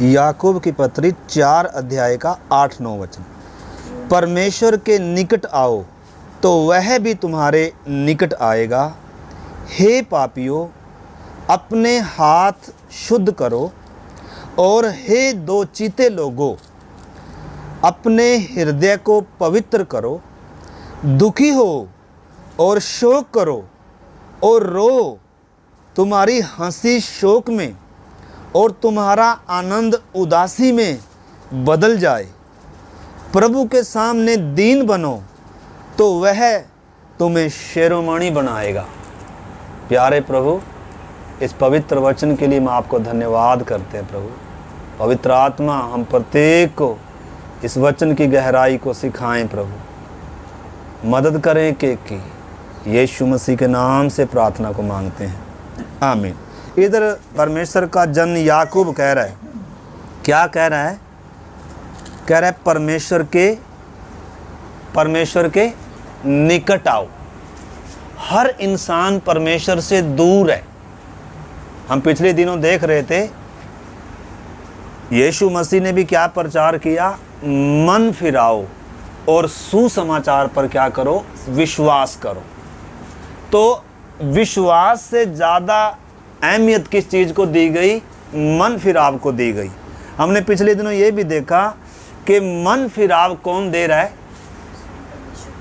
याकूब की पत्री 4 अध्याय का 8-9 वचन। परमेश्वर के निकट आओ तो वह भी तुम्हारे निकट आएगा। हे पापियों, अपने हाथ शुद्ध करो, और हे दो चीते लोगों, अपने हृदय को पवित्र करो। दुखी हो और शोक करो और रो, तुम्हारी हंसी शोक में और तुम्हारा आनंद उदासी में बदल जाए। प्रभु के सामने दीन बनो तो वह तुम्हें शिरोमणि बनाएगा। प्यारे प्रभु, इस पवित्र वचन के लिए मैं आपको धन्यवाद करते हैं। प्रभु, पवित्र आत्मा हम प्रत्येक को इस वचन की गहराई को सिखाएं। प्रभु मदद करें कि यीशु मसीह के नाम से प्रार्थना को मांगते हैं, आमीन। इधर परमेश्वर का जन याकूब कह रहा है, क्या कह रहा है? कह रहा है परमेश्वर के निकट आओ। हर इंसान परमेश्वर से दूर है। हम पिछले दिनों देख रहे थे यीशु मसीह ने भी क्या प्रचार किया? मन फिराओ और सुसमाचार पर क्या करो? विश्वास करो। तो विश्वास से ज़्यादा अहमियत किस चीज़ को दी गई? मन फिराव को दी गई। हमने पिछले दिनों ये भी देखा कि मन फिराव कौन दे रहा है?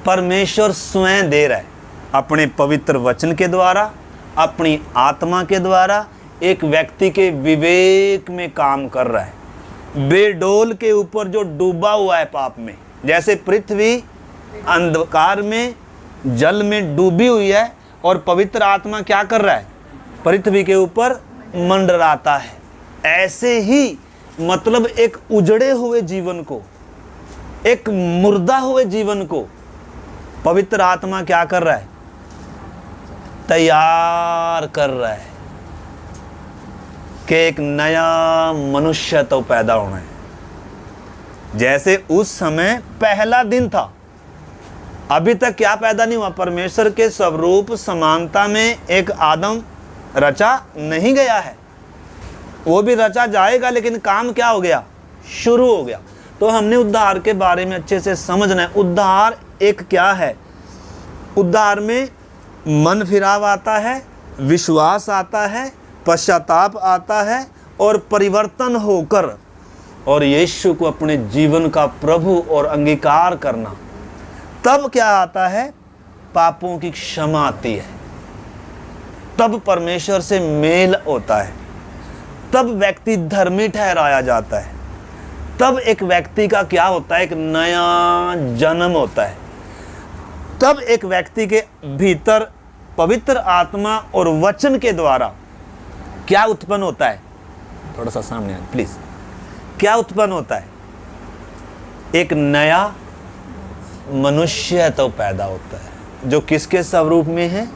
परमेश्वर स्वयं दे रहा है, अपने पवित्र वचन के द्वारा, अपनी आत्मा के द्वारा एक व्यक्ति के विवेक में काम कर रहा है। बेडोल के ऊपर जो डूबा हुआ है पाप में, जैसे पृथ्वी अंधकार में जल में डूबी हुई है और पवित्र आत्मा क्या कर रहा है? पृथ्वी के ऊपर मंडराता है। ऐसे ही मतलब एक उजड़े हुए जीवन को, एक मुर्दा हुए जीवन को पवित्र आत्मा क्या कर रहा है? तैयार कर रहा है कि एक नया मनुष्य तो पैदा होना है। जैसे उस समय पहला दिन था, अभी तक क्या पैदा नहीं हुआ? परमेश्वर के स्वरूप समानता में एक आदम रचा नहीं गया है। वो भी रचा जाएगा, लेकिन काम क्या हो गया? शुरू हो गया। तो हमने उद्धार के बारे में अच्छे से समझना है। उद्धार एक क्या है? उद्धार में मन फिराव आता है, विश्वास आता है, पश्चाताप आता है और परिवर्तन होकर और यीशु को अपने जीवन का प्रभु और अंगीकार करना। तब क्या आता है? पापों की क्षमा आती है। तब परमेश्वर से मेल होता है। तब व्यक्ति धर्मी ठहराया जाता है। तब एक व्यक्ति का क्या होता है? एक नया जन्म होता है। तब एक व्यक्ति के भीतर पवित्र आत्मा और वचन के द्वारा क्या उत्पन्न होता है? थोड़ा सा सामने आए प्लीज। क्या उत्पन्न होता है? एक नया मनुष्य तो पैदा होता है, जो किसके स्वरूप में है?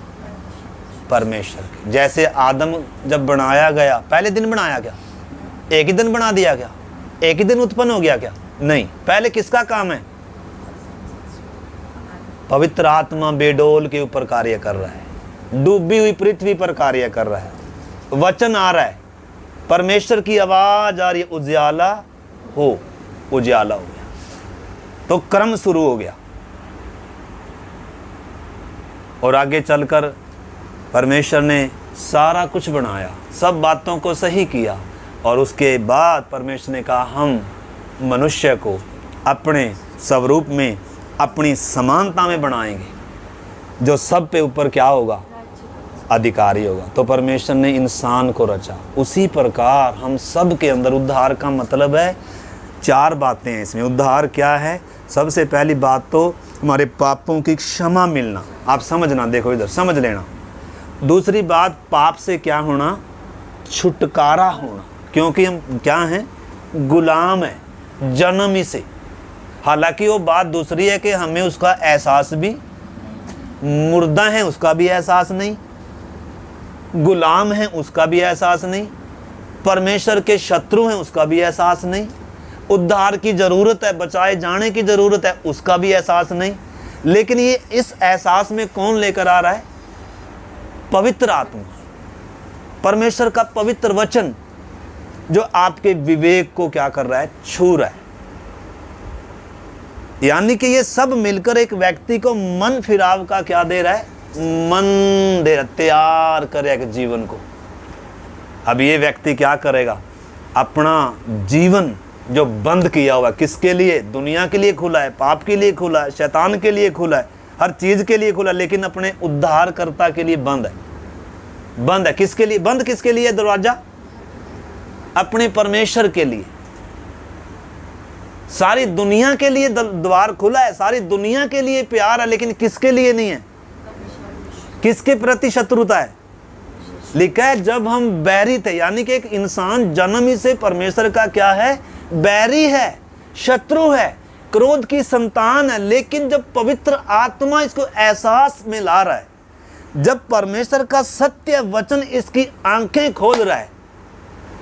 परमेश्वर के। जैसे आदम जब बनाया गया, पहले दिन बनाया गया? एक ही दिन बना दिया गया? एक ही दिन उत्पन्न हो गया क्या? नहीं। पहले किसका काम है? पवित्र आत्मा बेडोल के ऊपर कार्य कर रहा है, डूबी हुई पृथ्वी पर कार्य कर रहा है। वचन आ रहा है, परमेश्वर की आवाज आ रही है, उजियाला हो। उजियाला हो गया तो क्रम शुरू हो गया। और आगे चलकर परमेश्वर ने सारा कुछ बनाया, सब बातों को सही किया। और उसके बाद परमेश्वर ने कहा हम मनुष्य को अपने स्वरूप में, अपनी समानता में बनाएंगे, जो सब पे ऊपर क्या होगा? अधिकारी होगा। तो परमेश्वर ने इंसान को रचा। उसी प्रकार हम सब के अंदर उद्धार का मतलब है, 4 बातें हैं इसमें। उद्धार क्या है? सबसे पहली बात तो हमारे पापों की क्षमा मिलना। आप समझना, देखो इधर समझ लेना। दूसरी बात, पाप से क्या होना? छुटकारा होना, क्योंकि हम क्या हैं? गुलाम हैं जन्म ही से। हालांकि वो बात दूसरी है कि हमें उसका एहसास भी, मुर्दा है उसका भी एहसास नहीं, गुलाम हैं उसका भी एहसास नहीं, परमेश्वर के शत्रु हैं उसका भी एहसास नहीं, उद्धार की ज़रूरत है, बचाए जाने की ज़रूरत है, उसका भी एहसास नहीं। लेकिन ये इस एहसास में कौन लेकर आ रहा है? पवित्र आत्मा, परमेश्वर का पवित्र वचन। जो आपके विवेक को क्या कर रहा है, छू रहा है। यानी कि ये सब मिलकर एक व्यक्ति को मन फिराव का क्या दे रहा है, मन दे रहा, तैयार करेगा जीवन को। अब ये व्यक्ति क्या करेगा, अपना जीवन जो बंद किया हुआ, किसके लिए, दुनिया के लिए खुला है, पाप के लिए खुला है, शैतान के लिए खुला है, हर चीज के लिए खुला, लेकिन अपने उद्धारकर्ता के लिए बंद है। बंद है किसके लिए, बंद किसके लिए दरवाजा, अपने परमेश्वर के लिए। सारी दुनिया के लिए द्वार खुला है, सारी दुनिया के लिए प्यार है, लेकिन किसके लिए नहीं है, किसके प्रति शत्रुता है। लिखा है जब हम बैरी थे, यानी कि एक इंसान जन्म ही से परमेश्वर का क्या है, बैरी है, शत्रु है, क्रोध की संतान है। लेकिन जब पवित्र आत्मा इसको एहसास में ला रहा है, जब परमेश्वर का सत्य वचन इसकी आंखें खोल रहा है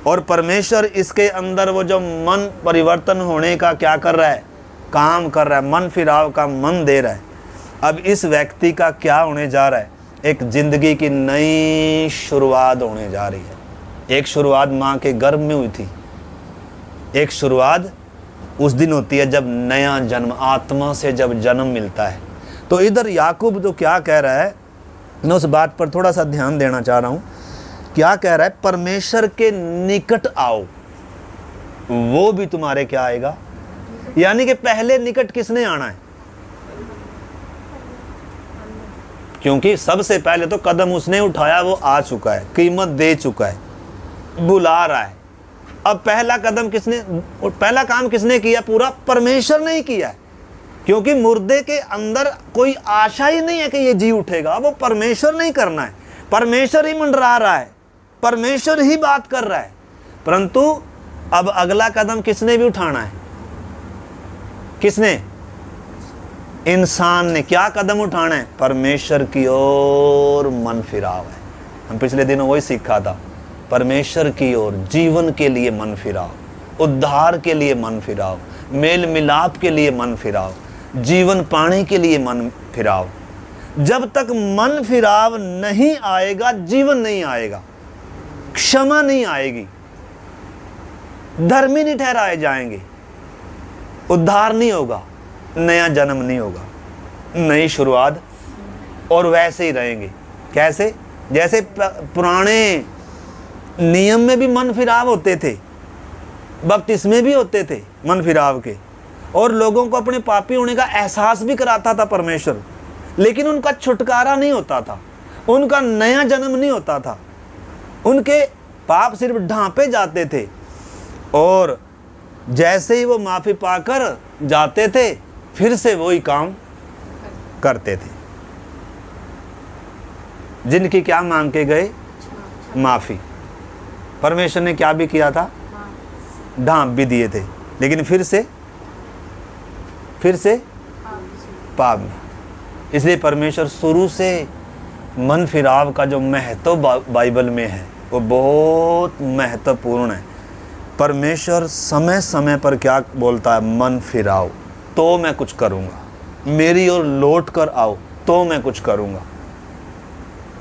और परमेश्वर इसके अंदर वो जो मन परिवर्तन होने का क्या कर रहा है, काम कर रहा है, मन फिराव का मन दे रहा है। अब इस व्यक्ति का क्या होने जा रहा है, एक जिंदगी की नई शुरुआत होने जा रही है। एक शुरुआत माँ के गर्भ में हुई थी, एक शुरुआत उस दिन होती है जब नया जन्म, आत्मा से जब जन्म मिलता है। तो इधर याकूब जो क्या कह रहा है, मैं उस बात पर थोड़ा सा ध्यान देना चाह रहा हूँ। क्या कह रहा है, परमेश्वर के निकट आओ, वो भी तुम्हारे क्या आएगा। यानी कि पहले निकट किसने आना है, क्योंकि सबसे पहले तो कदम उसने उठाया, वो आ चुका है, कीमत दे चुका है, बुला रहा है। अब पहला कदम किसने, पहला काम किसने किया, पूरा परमेश्वर ने ही किया है। क्योंकि मुर्दे के अंदर कोई आशा ही नहीं है कि ये जी उठेगा, वो परमेश्वर नहीं करना है, परमेश्वर ही मंडरा रहा है, परमेश्वर ही बात कर रहा है। परंतु अब अगला कदम किसने भी उठाना है, किसने, इंसान ने क्या कदम उठाना है, परमेश्वर की ओर मन फिराव है। हम पिछले दिनों वही सीखा था, परमेश्वर की ओर, जीवन के लिए मन फिराव, उद्धार के लिए मन फिराव, मेल मिलाप के लिए मन फिराव, जीवन पाने के लिए मन फिराव। जब तक मन फिराव नहीं आएगा, जीवन नहीं आएगा, क्षमा नहीं आएगी, धर्मी नहीं ठहराए जाएंगे, उद्धार नहीं होगा, नया जन्म नहीं होगा, नई शुरुआत। और वैसे ही रहेंगे, कैसे, जैसे पुराने नियम में भी मन फिराव होते थे, बपतिस्मे भी होते थे मन फिराव के, और लोगों को अपने पापी होने का एहसास भी कराता था परमेश्वर, लेकिन उनका छुटकारा नहीं होता था, उनका नया जन्म नहीं होता था, उनके पाप सिर्फ ढांपे जाते थे। और जैसे ही वो माफ़ी पाकर जाते थे, फिर से वही काम करते थे। जिनकी क्या मांग के गए, माफ़ी। परमेश्वर ने क्या भी किया था, ढांप भी दिए थे, लेकिन फिर से पाप में। इसलिए परमेश्वर शुरू से मन फिराव का जो महत्व बाइबल में है, वो बहुत महत्वपूर्ण है। परमेश्वर समय समय पर क्या बोलता है, मन फिराओ तो मैं कुछ करूँगा, मेरी ओर लौट कर आओ तो मैं कुछ करूँगा।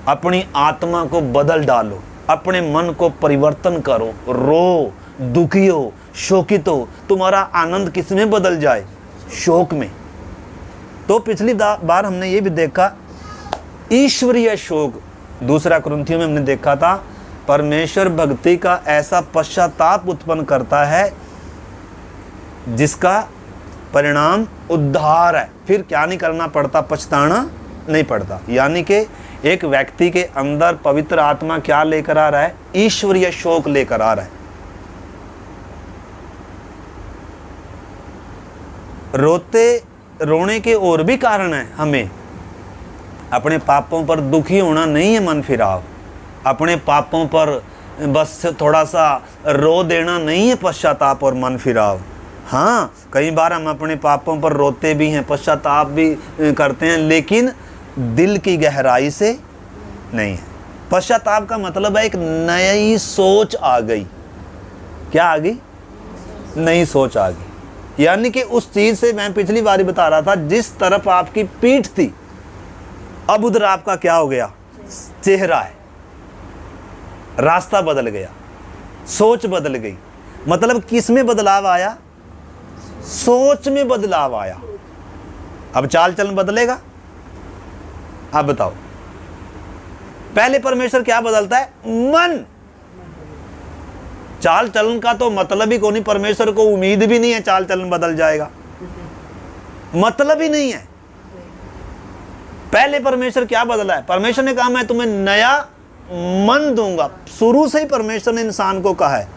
अपनी आत्मा को बदल डालो, अपने मन को परिवर्तन करो, रो, दुखी हो, शोकित हो, तुम्हारा आनंद किस में बदल जाए, शोक में। तो पिछली बार हमने ये भी देखा, ईश्वरीय शोक, दूसरा कुरिन्थियों में हमने देखा था, परमेश्वर भक्ति का ऐसा पश्चाताप उत्पन्न करता है जिसका परिणाम उद्धार है। फिर क्या नहीं करना पड़ता, पछताना नहीं पड़ता। यानी कि एक व्यक्ति के अंदर पवित्र आत्मा क्या लेकर आ रहा है, ईश्वरीय शोक लेकर आ रहा है। रोने के और भी कारण है, हमें अपने पापों पर दुखी होना नहीं है मन फिराव, अपने पापों पर बस थोड़ा सा रो देना नहीं है पश्चाताप और मन फिराव। हाँ, कई बार हम अपने पापों पर रोते भी हैं, पश्चाताप भी करते हैं, लेकिन दिल की गहराई से नहीं है। पश्चाताप का मतलब है एक नई सोच आ गई। क्या आ गई, नई सोच आ गई। यानी कि उस चीज़ से, मैं पिछली बार ही बता रहा था, जिस तरफ आपकी पीठ थी, अब उधर आपका क्या हो गया, चेहरा है, रास्ता बदल गया। सोच बदल गई। मतलब किस में बदलाव आया? सोच में बदलाव आया। अब चाल चलन बदलेगा? आप बताओ। पहले परमेश्वर क्या बदलता है? मन। चाल चलन का तो मतलब ही कोई, परमेश्वर को उम्मीद भी नहीं है चाल चलन बदल जाएगा, मतलब ही नहीं है। पहले परमेश्वर क्या बदला है? परमेश्वर ने कहा मैं तुम्हें नया मन दूंगा। शुरू से ही परमेश्वर ने इंसान को कहा है,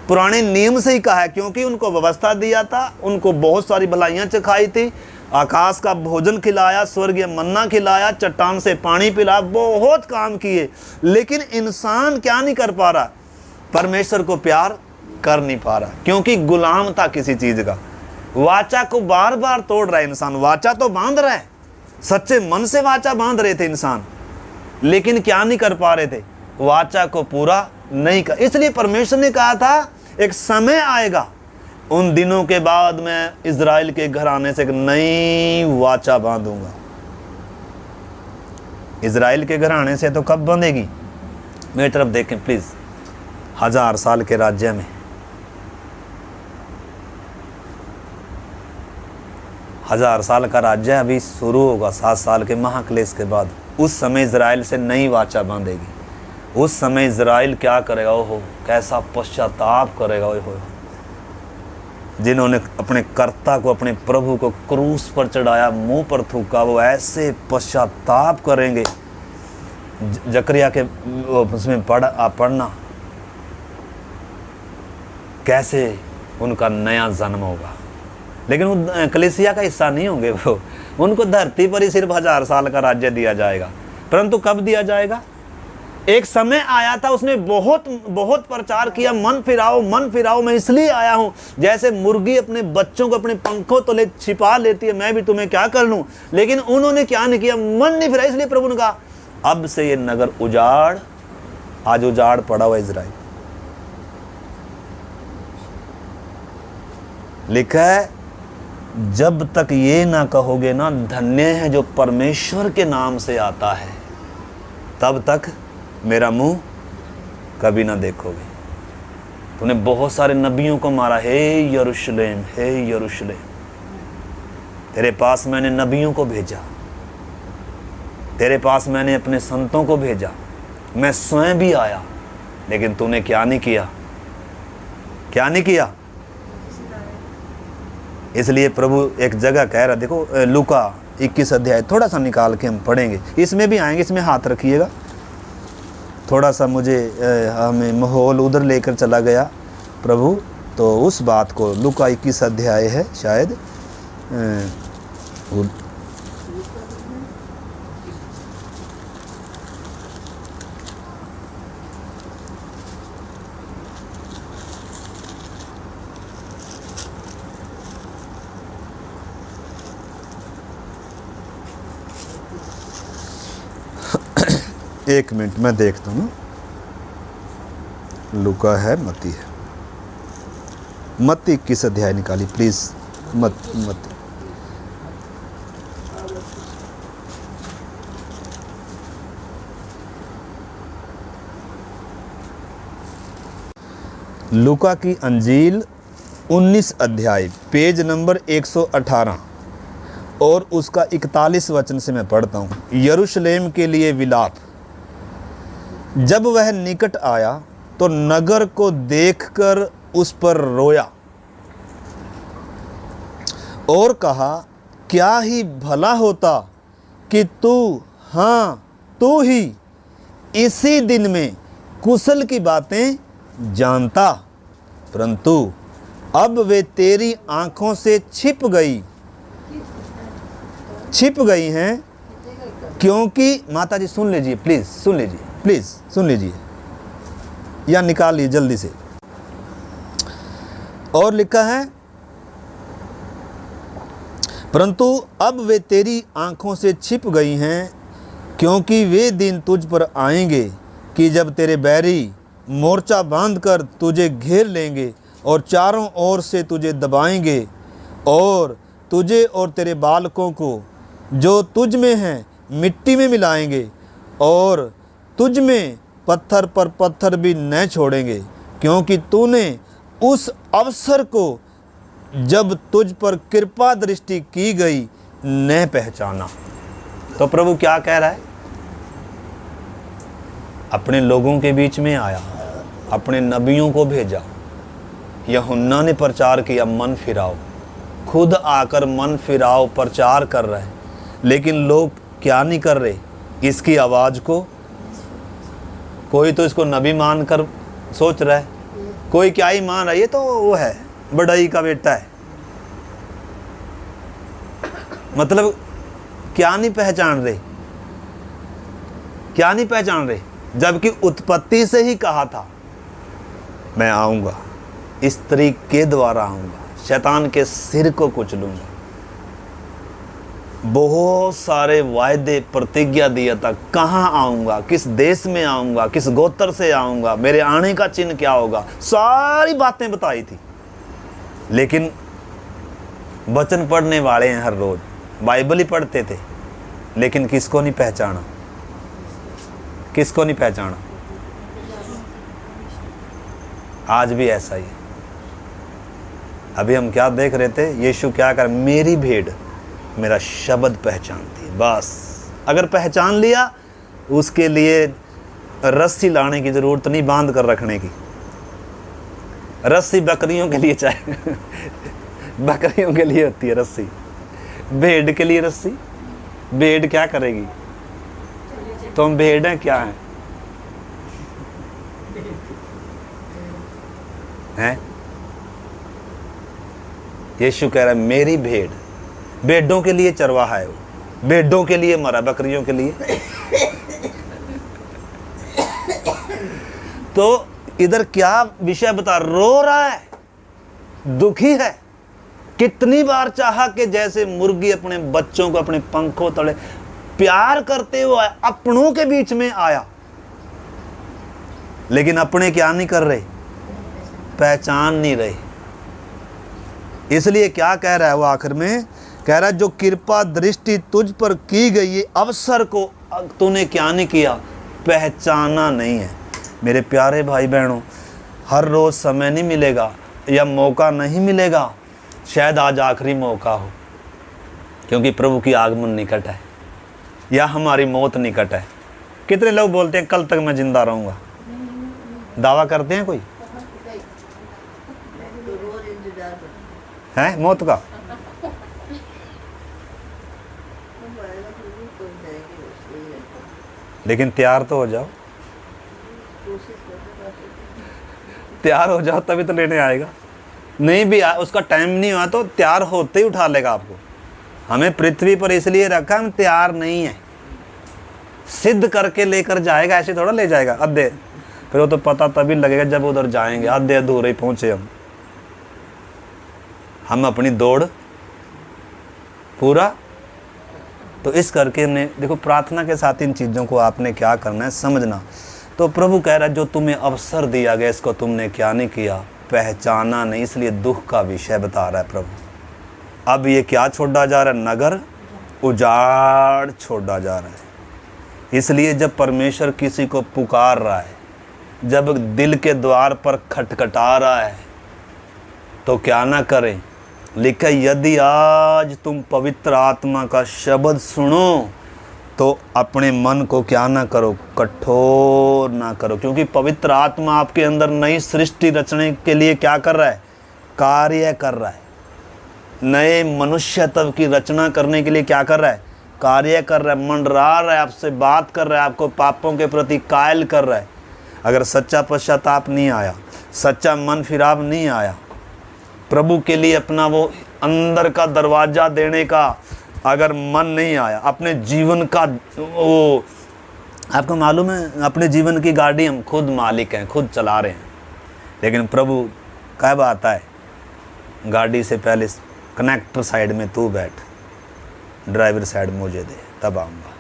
पुराने नियम से ही कहा है, क्योंकि उनको व्यवस्था दिया था, उनको बहुत सारी भलाइयां चखाई थी, आकाश का भोजन खिलाया, स्वर्गीय मन्ना खिलाया, चट्टान से पानी पिलाया, बहुत काम किए। लेकिन इंसान क्या नहीं कर पा रहा? परमेश्वर को प्यार कर नहीं पा रहा, क्योंकि गुलाम था किसी चीज का। वाचा को बार बार तोड़ रहा है इंसान। वाचा तो बांध रहा है, सच्चे मन से वाचा बांध रहे थे इंसान, लेकिन क्या नहीं कर पा रहे थे? वाचा को पूरा नहीं कर। इसलिए परमेश्वर ने कहा था एक समय आएगा, उन दिनों के बाद मैं इज़राइल के घराने से एक नई वाचा बांधूंगा। इज़राइल के घराने से तो कब बंधेगी? मेरी तरफ देखें प्लीज। 1000 साल के राज्य में, 1000 साल का राज्य अभी शुरू होगा 7 साल के महाक्लेश के बाद। उस समय इज़राइल से नई वाचा बांधेगी। उस समय इज़राइल क्या करेगा? ओहो, कैसा पश्चाताप करेगा। ओहो, जिन्होंने अपने कर्ता को, अपने प्रभु को क्रूस पर चढ़ाया, मुंह पर थूका, वो ऐसे पश्चाताप करेंगे। जकरिया के उसमें पढ़ना कैसे उनका नया जन्म होगा। लेकिन वो कलीसिया का हिस्सा नहीं होंगे, वो उनको धरती पर ही सिर्फ 1000 साल का राज्य दिया जाएगा। परंतु कब दिया जाएगा? एक समय आया था, उसने बहुत बहुत प्रचार किया, मन फिराओ, मन फिराओ, मैं इसलिए आया हूं। जैसे मुर्गी अपने बच्चों को अपने पंखों तले छिपा लेती है, मैं भी तुम्हें क्या कर लूं। लेकिन उन्होंने क्या नहीं किया? मन नहीं फिरा। इसलिए प्रभु ने कहा अब से ये नगर उजाड़, आज उजाड़ पड़ा हुआ इज़राइल। लिखा है जब तक ये ना कहोगे ना धन्य है जो परमेश्वर के नाम से आता है, तब तक मेरा मुंह कभी ना देखोगे। तूने बहुत सारे नबियों को मारा, हे यरूशलेम, हे यरूशलेम, तेरे पास मैंने नबियों को भेजा, तेरे पास मैंने अपने संतों को भेजा, मैं स्वयं भी आया, लेकिन तूने क्या नहीं किया? क्या नहीं किया? इसलिए प्रभु एक जगह कह रहा, देखो लूका 21 अध्याय, थोड़ा सा निकाल के हम पढ़ेंगे, इसमें भी आएंगे, इसमें हाथ रखिएगा। थोड़ा सा मुझे हमें माहौल उधर लेकर चला गया प्रभु, तो उस बात को, लूका 21 अध्याय है शायद, एक मिनट मैं देखता हूँ। लूका है, मत्ती है, मत्ती 21 अध्याय निकाली प्लीज। मत्ती लूका की अंजील 19 अध्याय, पेज नंबर 118 और उसका 41 वचन से मैं पढ़ता हूँ। यरूशलेम के लिए विलाप। जब वह निकट आया तो नगर को देखकर उस पर रोया और कहा, क्या ही भला होता कि तू ही इसी दिन में कुशल की बातें जानता, परंतु अब वे तेरी आंखों से छिप गई हैं, क्योंकि माता जी सुन लीजिए प्लीज, सुन लीजिए या निकाल लीजिए जल्दी से। और लिखा है, परंतु अब वे तेरी आंखों से छिप गई हैं, क्योंकि वे दिन तुझ पर आएंगे कि जब तेरे बैरी मोर्चा बांधकर तुझे घेर लेंगे और चारों ओर से तुझे दबाएंगे और तुझे और तेरे बालकों को जो तुझ में हैं मिट्टी में मिलाएंगे और तुझ में पत्थर पर पत्थर भी न छोड़ेंगे, क्योंकि तूने उस अवसर को जब तुझ पर कृपा दृष्टि की गई न पहचाना। तो प्रभु क्या कह रहा है? अपने लोगों के बीच में आया, अपने नबियों को भेजा, यूहन्ना ने प्रचार किया मन फिराओ, खुद आकर मन फिराओ प्रचार कर रहे हैं, लेकिन लोग क्या नहीं कर रहे? इसकी आवाज़ को, कोई तो इसको नबी मानकर सोच रहा है, कोई क्या ही मान रहा है, ये तो वो है बड़ाई का बेटा है। मतलब क्या नहीं पहचान रहे, क्या नहीं पहचान रहे, जबकि उत्पत्ति से ही कहा था मैं आऊंगा, स्त्री के द्वारा आऊंगा, शैतान के सिर को कुचलूंगा। बहुत सारे वायदे प्रतिज्ञा दिया था, कहाँ आऊंगा, किस देश में आऊंगा, किस गोत्र से आऊंगा, मेरे आने का चिन्ह क्या होगा, सारी बातें बताई थी। लेकिन वचन पढ़ने वाले हैं, हर रोज बाइबल ही पढ़ते थे, लेकिन किसको नहीं पहचाना, किसको नहीं पहचाना। आज भी ऐसा ही है। अभी हम क्या देख रहे थे, यीशु क्या कर, मेरी भेड़ मेरा शब्द पहचानती है। बस अगर पहचान लिया, उसके लिए रस्सी लाने की जरूरत नहीं, बांध कर रखने की। रस्सी बकरियों के लिए चाहिए बकरियों के लिए होती है रस्सी, भेड़ के लिए रस्सी। भेड़ क्या करेगी? तुम भेड़ हैं क्या हैं? यीशु कह रहा है मेरी भेड़, भेड़ों के लिए चरवाहा है वो, भेड़ों के लिए मरा, बकरियों के लिए। तो इधर क्या विषय बता, रो रहा है, दुखी है। कितनी बार चाहा कि जैसे मुर्गी अपने बच्चों को अपने पंखों तले प्यार करते हुए अपनों के बीच में आया, लेकिन अपने क्या नहीं कर रहे, पहचान नहीं रहे। इसलिए क्या कह रहा है वो आखिर में, कह रहा है जो कृपा दृष्टि तुझ पर की गई है, अवसर को तूने क्या नहीं किया, पहचाना नहीं है। मेरे प्यारे भाई बहनों, हर रोज समय नहीं मिलेगा या मौका नहीं मिलेगा, शायद आज आखिरी मौका हो, क्योंकि प्रभु की आगमन निकट है या हमारी मौत निकट है। कितने लोग बोलते हैं कल तक मैं जिंदा रहूंगा, दावा करते हैं कोई है मौत का? लेकिन तैयार तो हो जाओ, तैयार हो जाओ तभी तो लेने आएगा। नहीं भी उसका टाइम नहीं हुआ तो तैयार होते ही उठा लेगा आपको। हमें पृथ्वी पर इसलिए रखा, हम तैयार नहीं है, सिद्ध करके लेकर जाएगा, ऐसे थोड़ा ले जाएगा आधे। फिर वो तो पता तभी लगेगा जब उधर जाएंगे, आधे अधूरे पहुंचे हम अपनी दौड़ पूरा। तो इस करके हमने देखो, प्रार्थना के साथ इन चीज़ों को आपने क्या करना है, समझना। तो प्रभु कह रहा है जो तुम्हें अवसर दिया गया इसको तुमने क्या नहीं किया, पहचाना नहीं, इसलिए दुख का विषय बता रहा है प्रभु। अब ये क्या छोड़ा जा रहा है, नगर उजाड़ छोड़ा जा रहा है। इसलिए जब परमेश्वर किसी को पुकार रहा है, जब दिल के द्वार पर खटखटा रहा है, तो क्या ना करें। लिखा यदि आज तुम पवित्र आत्मा का शब्द सुनो तो अपने मन को क्या ना करो, कठोर ना करो, क्योंकि पवित्र आत्मा आपके अंदर नई सृष्टि रचने के लिए क्या कर रहा है, कार्य कर रहा है। नए मनुष्यत्व की रचना करने के लिए क्या कर रहा है, कार्य कर रहा है, मंडरा रहा है, आपसे बात कर रहा है, आपको पापों के प्रति कायल कर रहा है। अगर सच्चा पश्चाताप नहीं आया, सच्चा मन फिराव नहीं आया, प्रभु के लिए अपना वो अंदर का दरवाज़ा देने का अगर मन नहीं आया, अपने जीवन का वो, आपको मालूम है अपने जीवन की गाड़ी हम खुद मालिक हैं, खुद चला रहे हैं, लेकिन प्रभु कब आता है, गाड़ी से पहले कनेक्टर साइड में तू बैठ, ड्राइवर साइड मुझे दे, तब आऊँगा।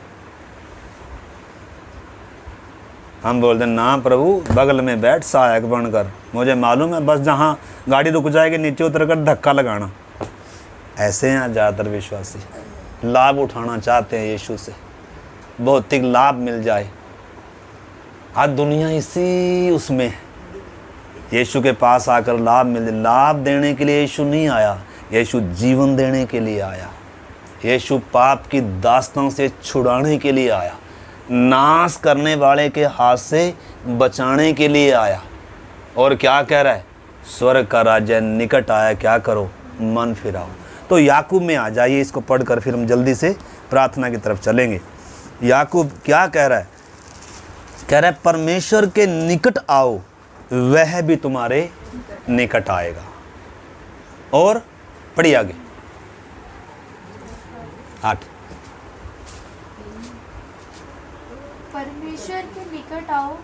हम बोलते ना प्रभु बगल में बैठ सहायक बनकर, मुझे मालूम है बस जहाँ गाड़ी रुक जाएगी नीचे उतर कर धक्का लगाना। ऐसे हैं ज़्यादातर विश्वासी, लाभ उठाना चाहते हैं यीशु से, भौतिक लाभ मिल जाए। आज दुनिया इसी उसमें है, यीशु के पास आकर लाभ मिले। लाभ देने के लिए यीशु नहीं आया, यीशु जीवन देने के लिए आया। यीशु पाप की दास्तां से छुड़ाने के लिए आया, नाश करने वाले के हाथ से बचाने के लिए आया। और क्या कह रहा है? स्वर्ग का राज्य निकट आया, क्या करो? मन फिराओ। तो याकूब में आ जाइए, इसको पढ़कर फिर हम जल्दी से प्रार्थना की तरफ चलेंगे। याकूब क्या कह रहा है? कह रहा है परमेश्वर के निकट आओ, वह भी तुम्हारे निकट आएगा। और पढ़िए आगे 8। परमेश्वर के निकट आओ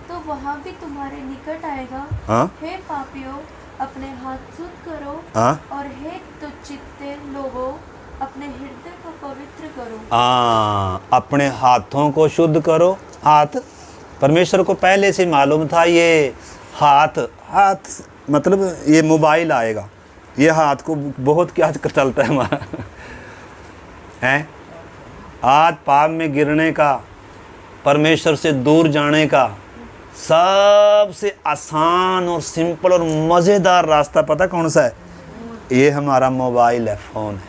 तो वहाँ भी तुम्हारे निकट आएगा। हाँ? हे पापियों, अपने हाथ शुद्ध करो। हाँ? और हे तुच्छिते लोगों, अपने हृदय को पवित्र करो। अपने हाथों को शुद्ध करो। हाथ परमेश्वर को पहले से मालूम था, ये हाथ मतलब ये मोबाइल आएगा, ये हाथ को बहुत क्या चलता है हमारा हैं? हाथ पाप में गिरने का, परमेश्वर से दूर जाने का सबसे आसान और सिंपल और मज़ेदार रास्ता पता कौन सा है? ये हमारा मोबाइल है, फ़ोन है।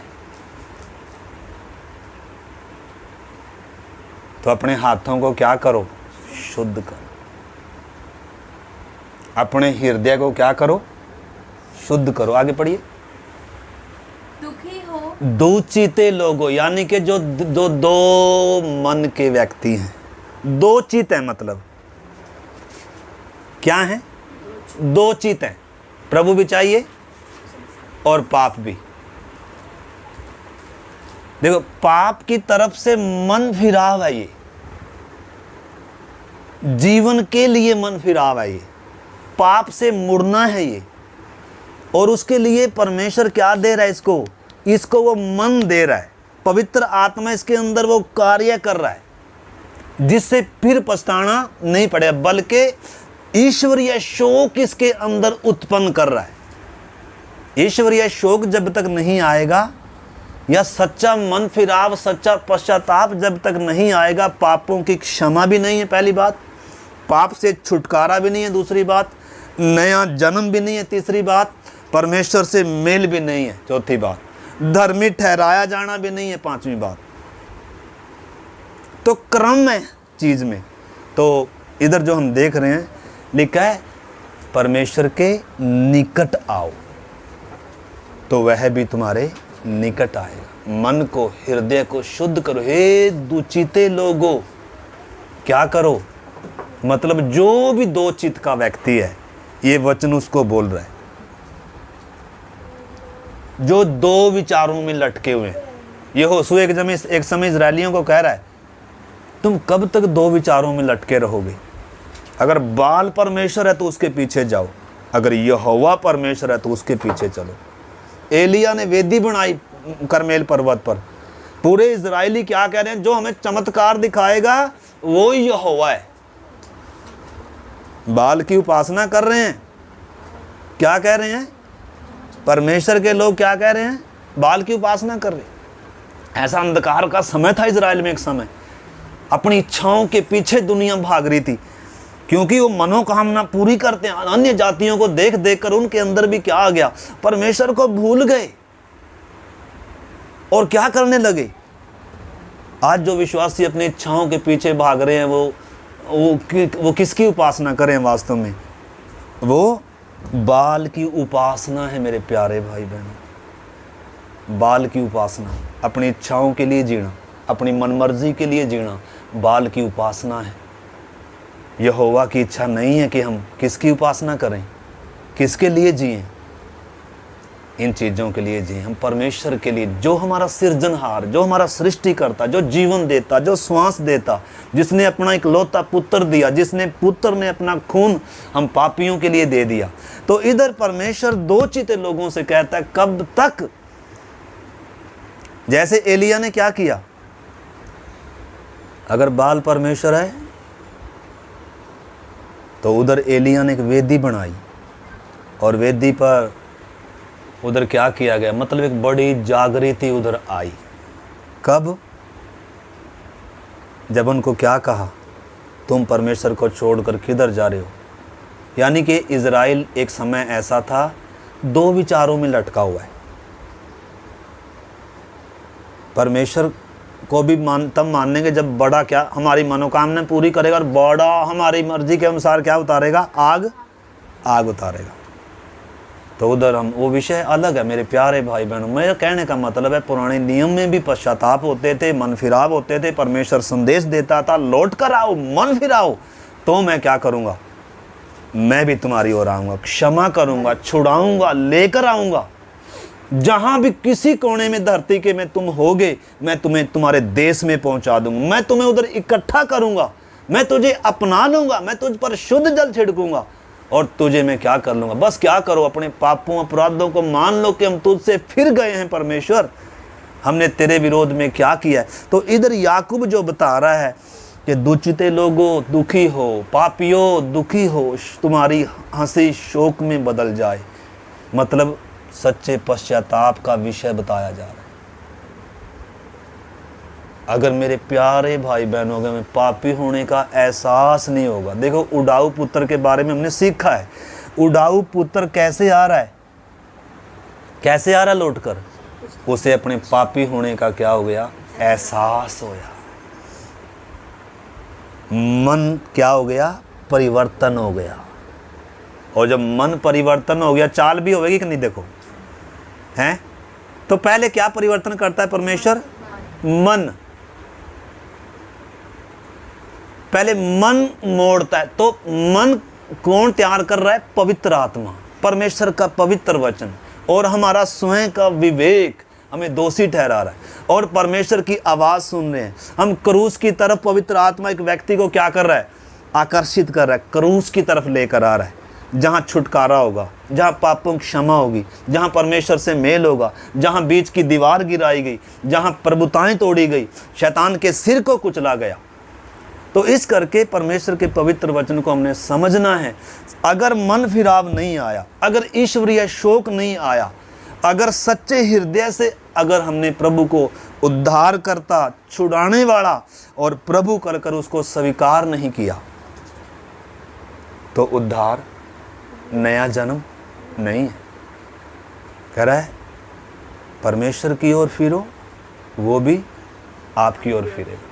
तो अपने हाथों को क्या करो? शुद्ध करो। अपने हृदय को क्या करो? शुद्ध करो। आगे पढ़िए। दुखी हो, दूचिते लोगों, यानी कि जो दो मन के व्यक्ति हैं। दो चित है मतलब क्या है? दो चित हैं, प्रभु भी चाहिए और पाप भी। देखो, पाप की तरफ से मन फिराव है, ये जीवन के लिए मन फिराव है, ये पाप से मुड़ना है ये। और उसके लिए परमेश्वर क्या दे रहा है? इसको वो मन दे रहा है, पवित्र आत्मा इसके अंदर वो कार्य कर रहा है, जिससे फिर पछताना नहीं पड़े, बल्कि ईश्वरीय शोक इसके अंदर उत्पन्न कर रहा है। ईश्वरीय शोक जब तक नहीं आएगा, या सच्चा मन फिराव, सच्चा पश्चाताप जब तक नहीं आएगा, पापों की क्षमा भी नहीं है, पहली बात, पाप से छुटकारा भी नहीं है, दूसरी बात, नया जन्म भी नहीं है, तीसरी बात, परमेश्वर से मेल भी नहीं है, चौथी बात, धर्मी ठहराया जाना भी नहीं है, पांचवी बात। तो क्रम है चीज में। तो इधर जो हम देख रहे हैं लिखा है परमेश्वर के निकट आओ तो वह भी तुम्हारे निकट आएगा। मन को, हृदय को शुद्ध करो। हे दुचिते लोगों, क्या करो? मतलब जो भी दो चित्त का व्यक्ति है, ये वचन उसको बोल रहा है, जो दो विचारों में लटके हुए हैं। ये होशूआ एक समय इजरायलियों को कह रहा है, तुम कब तक दो विचारों में लटके रहोगे? अगर बाल परमेश्वर है तो उसके पीछे जाओ, अगर यहोवा परमेश्वर है तो उसके पीछे चलो। एलिया ने वेदी बनाई करमेल पर्वत पर। पूरे इजरायली क्या कह रहे हैं? जो हमें चमत्कार दिखाएगा वो यहोवा है। बाल की उपासना कर रहे हैं। क्या कह रहे हैं? परमेश्वर के लोग क्या कह रहे हैं? बाल की उपासना कर रहे हैं। ऐसा अंधकार का समय था इजराइल में एक समय। अपनी इच्छाओं के पीछे दुनिया भाग रही थी, क्योंकि वो मनोकामना पूरी करते हैं। अन्य जातियों को देख देख कर उनके अंदर भी क्या आ गया? परमेश्वर को भूल गए और क्या करने लगे? आज जो विश्वासी अपनी इच्छाओं के पीछे भाग रहे हैं, वो किसकी उपासना करें? वास्तव में वो बाल की उपासना है मेरे प्यारे भाई बहनों। बाल की उपासना, अपनी इच्छाओं के लिए जीना, अपनी मनमर्जी के लिए जीना, बाल की उपासना है। यहोवा की इच्छा नहीं है कि हम किसकी उपासना करें, किसके लिए जिएं? इन चीज़ों के लिए जिएं। हम परमेश्वर के लिए, जो हमारा सृजनहार, जो हमारा सृष्टिकर्ता, जो जीवन देता, जो श्वास देता, जिसने अपना इकलौता पुत्र दिया, जिसने पुत्र ने अपना खून हम पापियों के लिए दे दिया। तो इधर परमेश्वर दो चिते लोगों से कहता है, कब तक? जैसे एलिया ने क्या किया? अगर बाल परमेश्वर है तो उधर एलिया ने एक वेदी बनाई और वेदी पर उधर क्या किया गया? मतलब एक बड़ी जागृति उधर आई। कब? जब उनको क्या कहा, तुम परमेश्वर को छोड़कर किधर जा रहे हो? यानी कि इज़राइल एक समय ऐसा था दो विचारों में लटका हुआ है। परमेश्वर को भी तब मानेंगे जब बड़ा क्या हमारी मनोकामना पूरी करेगा, और बड़ा हमारी मर्जी के अनुसार क्या उतारेगा, आग उतारेगा। तो उधर हम वो विषय अलग है मेरे प्यारे भाई बहनों। मेरे कहने का मतलब है पुराने नियम में भी पश्चाताप होते थे, मन फिराव होते थे। परमेश्वर संदेश देता था लौट कर आओ, मन फिराओ। तो मैं क्या करूँगा, मैं भी तुम्हारी ओर आऊँगा, क्षमा करूँगा, छुड़ाऊँगा, लेकर आऊँगा। जहाँ भी किसी कोने में धरती के में तुम होगे, मैं तुम्हें तुम्हारे देश में पहुँचा दूँगा। मैं तुम्हें उधर इकट्ठा करूँगा, मैं तुझे अपना लूँगा, मैं तुझ पर शुद्ध जल छिड़कूँगा और तुझे मैं क्या कर लूँगा। बस क्या करो, अपने पापों अपराधों को मान लो कि हम तुझसे फिर गए हैं परमेश्वर, हमने तेरे विरोध में क्या किया है। तो इधर याकूब जो बता रहा है कि दुचिते लोगों दुखी हो, पापियों दुखी हो, तुम्हारी हंसी शोक में बदल जाए। मतलब सच्चे पश्चाताप का विषय बताया जा रहा है। अगर मेरे प्यारे भाई बहनों के में पापी होने का एहसास नहीं होगा। देखो उडाऊ पुत्र के बारे में हमने सीखा है। उडाऊ पुत्र कैसे आ रहा है, कैसे आ रहा है लौटकर, उसे अपने पापी होने का क्या हो गया, एहसास होया। मन क्या हो गया, परिवर्तन हो गया। और जब मन परिवर्तन हो गया, चाल भी होगी कि नहीं, देखो हैं। तो पहले क्या परिवर्तन करता है परमेश्वर, मन। पहले मन मोड़ता है। तो मन कौन तैयार कर रहा है, पवित्र आत्मा, परमेश्वर का पवित्र वचन और हमारा स्वयं का विवेक हमें दोषी ठहरा रहा है। और परमेश्वर की आवाज़ सुन रहे हैं हम। क्रूस की तरफ पवित्र आत्मा एक व्यक्ति को क्या कर रहा है, आकर्षित कर रहा है, क्रूस की तरफ लेकर आ रहा है, जहाँ छुटकारा होगा, जहाँ पापों की क्षमा होगी, जहाँ परमेश्वर से मेल होगा, जहाँ बीच की दीवार गिराई गई, जहाँ प्रभुताएं तोड़ी गई, शैतान के सिर को कुचला गया। तो इस करके परमेश्वर के पवित्र वचन को हमने समझना है। अगर मन फिराव नहीं आया, अगर ईश्वरीय शोक नहीं आया, अगर सच्चे हृदय से अगर हमने प्रभु को उद्धार करता, छुड़ाने वाला और प्रभु कर कर उसको स्वीकार नहीं किया, तो उद्धार, नया जन्म नहीं है। कह रहा है परमेश्वर की ओर फिरो, वो भी आपकी ओर फिरेगा।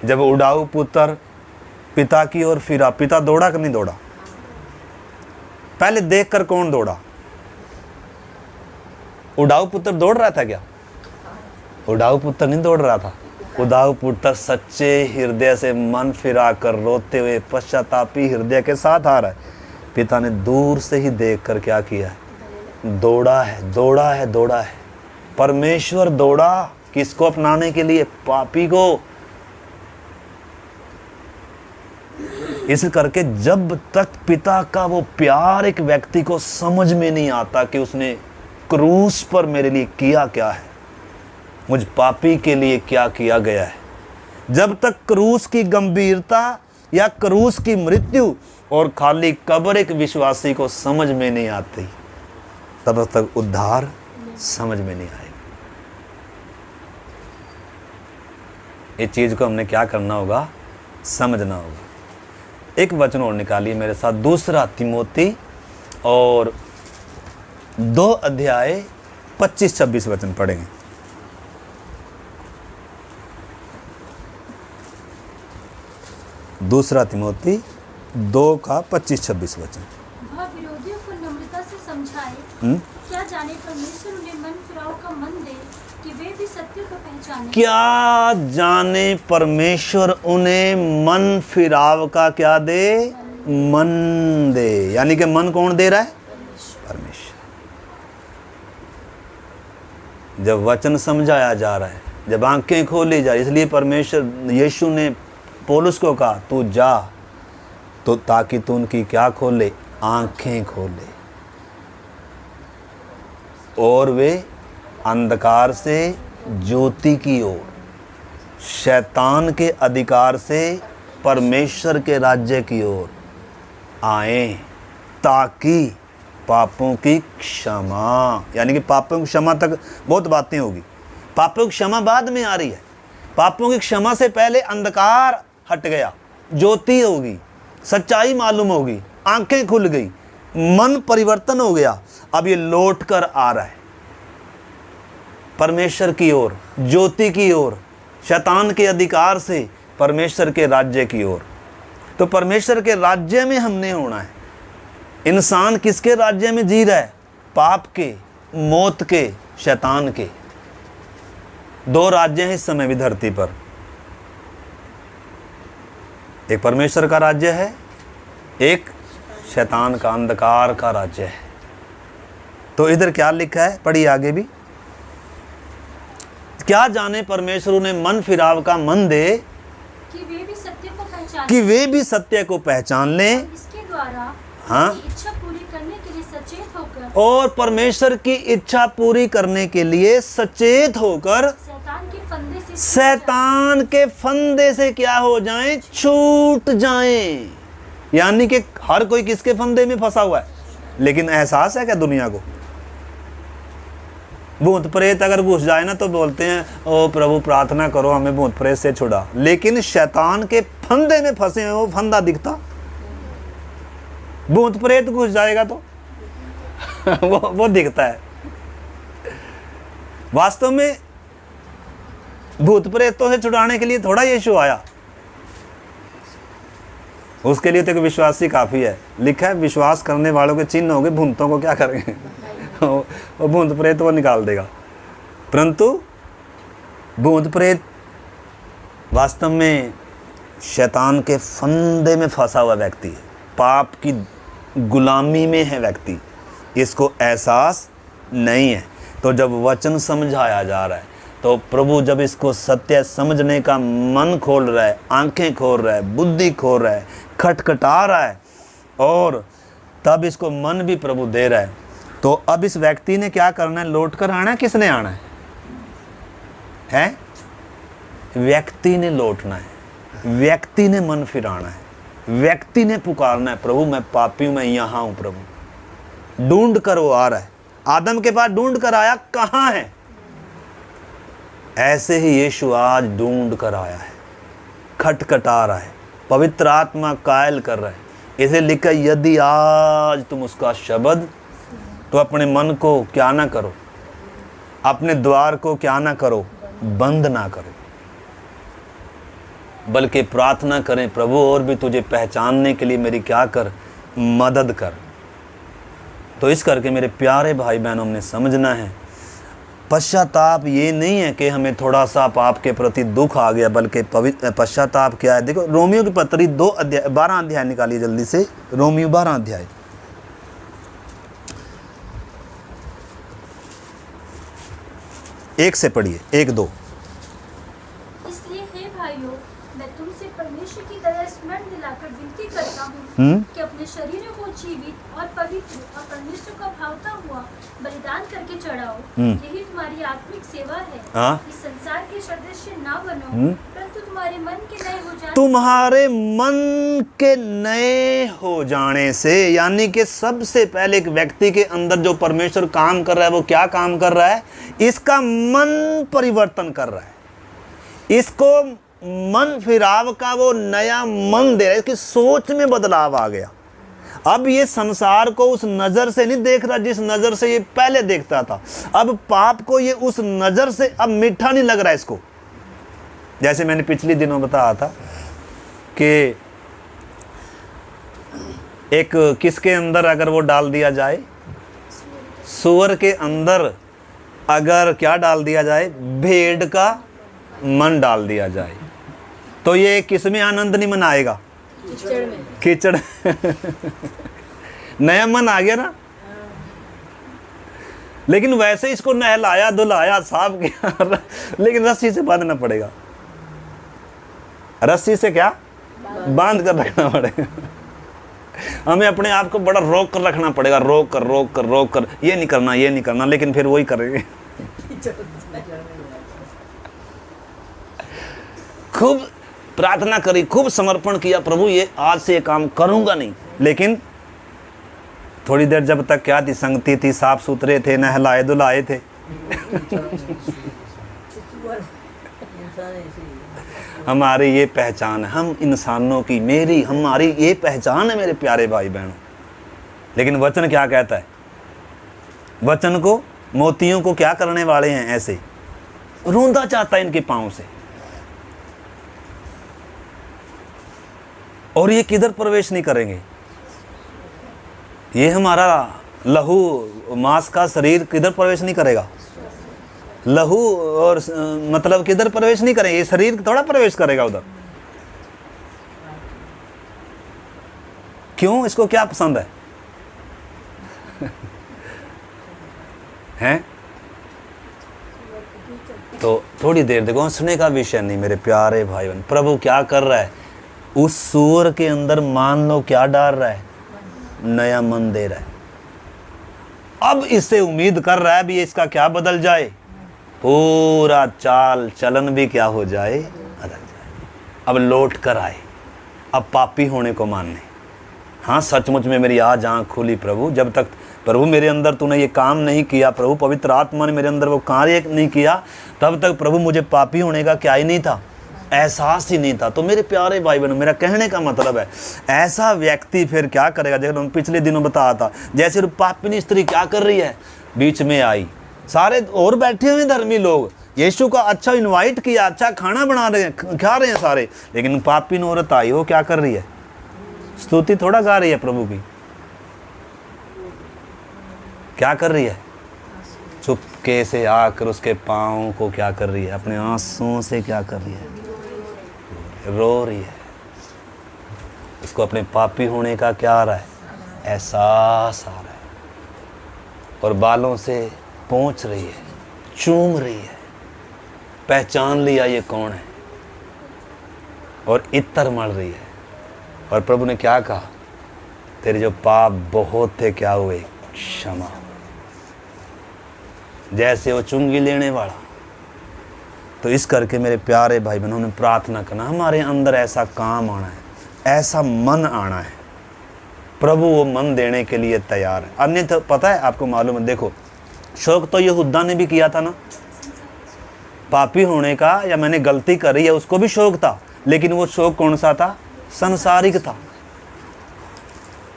जब उडाऊ पुत्र पिता की ओर फिरा, पिता दौड़ा कि नहीं दौड़ा, पहले देखकर कौन दौड़ा, उडाऊ पुत्र दौड़ रहा था क्या, उडाऊ पुत्र नहीं दौड़ रहा था। उडाऊ पुत्र सच्चे हृदय से मन फिरा कर रोते हुए पश्चातापी हृदय के साथ आ रहा है। पिता ने दूर से ही देखकर क्या किया है, दौड़ा है, दौड़ा है, दौड़ा है। परमेश्वर दौड़ा किसको अपनाने के लिए, पापी को। इस करके जब तक पिता का वो प्यार एक व्यक्ति को समझ में नहीं आता कि उसने क्रूस पर मेरे लिए किया क्या है, मुझ पापी के लिए क्या किया गया है, जब तक क्रूस की गंभीरता या क्रूस की मृत्यु और खाली कब्र एक विश्वासी को समझ में नहीं आती, तब तक उद्धार समझ में नहीं आएगा। इस चीज को हमने क्या करना होगा, समझना होगा। एक वचन और निकालिए मेरे साथ, दूसरा तिमोथी और 2 अध्याय 25-26 वचन पढ़ेंगे। दूसरा तिमोथी 2 का 25-26 वचन। वह विरोधियों को नम्रता से समझाए, क्या जाने परमेश्वर उन्हें मन फिराव का मन दे कि वे भी सत्य को पहचाने। क्या जाने परमेश्वर उन्हें मन फिराव का क्या दे, मन दे। यानी कि मन कौन दे रहा है, परमेश्वर। जब वचन समझाया जा रहा है, जब आंखें खोली जा रही, इसलिए परमेश्वर यीशु ने पौलुस को कहा तू जा, तो ताकि तू उनकी क्या खोले, आंखें खोले, और वे अंधकार से ज्योति की ओर, शैतान के अधिकार से परमेश्वर के राज्य की ओर आए, ताकि पापों की क्षमा, यानी कि पापों की क्षमा तक बहुत बातें होगी। पापों की क्षमा बाद में आ रही है। पापों की क्षमा से पहले अंधकार हट गया, ज्योति होगी, सच्चाई मालूम होगी, आंखें खुल गई, मन परिवर्तन हो गया। अब ये लौट कर आ रहा है परमेश्वर की ओर, ज्योति की ओर, शैतान के अधिकार से परमेश्वर के राज्य की ओर। तो परमेश्वर के राज्य में हमने होना है। इंसान किसके राज्य में जी रहा है? पाप के, मौत के, शैतान के। दो राज्य हैं इस समय भी धरती पर। एक परमेश्वर का राज्य है, एक शैतान का, अंधकार का राज्य है। तो इधर क्या लिखा है, पढ़िए आगे भी। क्या जाने परमेश्वर उन्हें मन फिराव का मन दे कि वे भी सत्य को पहचान कि वे भी सत्य को पहचान लें, इसके द्वारा हाँ, उसकी इच्छा पूरी करने के लिए सचेत होकर, और परमेश्वर की इच्छा पूरी करने के लिए सचेत होकर शैतान के फंदे से क्या हो जाएं? छूट जाएं। यानी कि हर कोई किसके फंदे में फंसा हुआ है, लेकिन एहसास है क्या दुनिया को? भूत प्रेत अगर घुस जाए ना तो बोलते हैं ओ प्रभु प्रार्थना करो हमें भूत प्रेत से छुड़ा। लेकिन शैतान के फंदे में फंसे हैं, वो फंदा दिखता? भूत प्रेत घुस जाएगा तो वो दिखता है। वास्तव में भूत प्रेतों से छुड़ाने के लिए थोड़ा यीशु आया, उसके लिए तो एक विश्वासी काफी है। लिखा है विश्वास करने वालों के चिन्ह होंगे, भूतों को क्या करेंगे वो भूत प्रेत वो निकाल देगा। परंतु भूत प्रेत वास्तव में शैतान के फंदे में फंसा हुआ व्यक्ति है, पाप की गुलामी में है व्यक्ति, इसको एहसास नहीं है। तो जब वचन समझाया जा रहा है तो प्रभु जब इसको सत्य समझने का मन खोल रहा है, आंखें खोल रहा है, बुद्धि खोल रहा है, खटखटा रहा है, और तब इसको मन भी प्रभु दे रहा है। तो अब इस व्यक्ति ने क्या करना है? लौट कर आना है। किसने आना है? व्यक्ति ने लौटना है, व्यक्ति ने मन फिराना है, व्यक्ति ने पुकारना है प्रभु मैं पापी हूं, मैं यहाँ हूं प्रभु। ढूंढ कर वो आ रहा है। आदम के पास ढूंढ कर आया, कहाँ है? ऐसे ही यीशु आज ढूंढ कर आया है, खटखटा रहा है, पवित्र आत्मा कायल कर रहा है। इसे लिखा यदि आज तुम उसका शब्द, तो अपने मन को क्या ना करो, अपने द्वार को क्या ना करो, बंद ना करो, बल्कि प्रार्थना करें प्रभु और भी तुझे पहचानने के लिए मेरी क्या कर, मदद कर। तो इस करके मेरे प्यारे भाई बहनों ने समझना है, पश्चाताप ये नहीं है कि हमें थोड़ा सा पाप के प्रति दुख आ गया, बल्कि पश्चाताप क्या है? देखो रोमियो की पत्री 12 अध्याय निकालिए जल्दी से। रोमियो 12 अध्याय, एक से पढ़िए, 1-2। इसलिए हे भाइयों, मैं तुमसे परमेश्वर की दया स्मरण दिलाकर विनती करता हूँ कि अपने शरीरों को जीवित और पवित्र और परमेश्वर का भावता हुआ बलिदान करके चढ़ाओ। यही तुम्हारी आत्मिक सेवा है। इस संसार के सदस्य ना बनो, परंतु तुम्हारे मन के नए हो जाने, तुम्हारे मन के नए हो जाने से, यानी कि सबसे पहले एक व्यक्ति के अंदर जो परमेश्वर काम कर रहा है, वो क्या काम कर रहा है? इसका मन परिवर्तन कर रहा है, इसको मन फिराव का वो नया मन दे रहा है, इसकी सोच में बदलाव आ गया। अब ये संसार को उस नज़र से नहीं देख रहा जिस नज़र से ये पहले देखता था। अब पाप को ये उस नज़र से अब मीठा नहीं लग रहा है इसको। जैसे मैंने पिछले दिनों बताया था कि एक किसके अंदर अगर वो डाल दिया जाए, सूअर के अंदर अगर क्या डाल दिया जाए, भेड़ का मन डाल दिया जाए, तो ये किस में आनंद नहीं मनाएगा? कीचड़ नया मन आ गया ना। लेकिन वैसे इसको नहलाया धुलाया साफ किया लेकिन रस्सी से बांधना पड़ेगा। रस्सी से क्या बांध कर रखना पड़ेगा। हमें अपने आप को बड़ा रोक कर रखना पड़ेगा, रोक कर ये नहीं करना, ये नहीं करना, लेकिन फिर वही करेंगे। खूब प्रार्थना करी, खूब समर्पण किया, प्रभु ये आज से ये काम करूंगा नहीं, लेकिन थोड़ी देर जब तक क्या थी, संगति थी, साफ सुथरे थे, नहलाए धुलाए थे। हमारी ये पहचान है, हम इंसानों की, हमारी ये पहचान है मेरे प्यारे भाई बहनों। लेकिन वचन क्या कहता है? वचन को, मोतियों को क्या करने वाले हैं? ऐसे रोंदा चाहता है इनके पांव से। और ये किधर प्रवेश नहीं करेंगे? ये हमारा लहू मांस का शरीर किधर प्रवेश नहीं करेगा? लहू और मतलब किधर प्रवेश नहीं करेंगे? ये शरीर थोड़ा प्रवेश करेगा उधर। क्यों? इसको क्या पसंद है? हैं? तो थोड़ी देर देखो, हंसने का विषय नहीं मेरे प्यारे भाई बहन। प्रभु क्या कर रहा है? उस सूअर के अंदर मान लो क्या डाल रहा है? नया मन दे रहा है। अब इससे उम्मीद कर रहा है भी इसका क्या बदल जाए, पूरा चाल चलन भी क्या हो जाए, बदल जाए। अब लौट कर आए, अब पापी होने को मानने। हाँ, सचमुच में मेरी आज आँख खुली प्रभु। जब तक प्रभु मेरे अंदर तूने ये काम नहीं किया, प्रभु पवित्र आत्मा ने मेरे अंदर वो कार्य नहीं किया, तब तक प्रभु मुझे पापी होने का क्या ही नहीं था, एहसास ही नहीं था। तो मेरे प्यारे भाई बहनों, मेरा कहने का मतलब है, ऐसा व्यक्ति फिर क्या करेगा? देखो, पिछले दिनों बताया था, जैसे पापिनी स्त्री क्या कर रही है, बीच में आई, सारे और बैठे हुए धर्मी लोग यीशु का अच्छा इनवाइट किया, अच्छा खाना बना रहे हैं, खा रहे हैं सारे, लेकिन पापिन औरत आई, वो क्या कर रही है? स्तुति थोड़ा गा रही है प्रभु की। क्या कर रही है? चुपके से आकर उसके पाँव को क्या कर रही है? अपने आंसुओं से क्या कर रही है? रो रही है। उसको अपने पापी होने का क्या आ रहा है? एहसास आ रहा है। और बालों से पोंछ रही है, चूम रही है, पहचान लिया ये कौन है, और इत्तर मल रही है। और प्रभु ने क्या कहा? तेरे जो पाप बहुत थे क्या हुए? क्षमा। जैसे वो चुंगी लेने वाला। तो इस करके मेरे प्यारे भाई बहनों ने प्रार्थना करना, हमारे अंदर ऐसा काम आना है, ऐसा मन आना है। प्रभु वो मन देने के लिए तैयार है। अन्यथा पता है आपको मालूम है, देखो शौक तो यहूदा ने भी किया था ना, पापी होने का, या मैंने गलती करी है, उसको भी शौक था, लेकिन वो शौक कौन सा था? संसारिक था।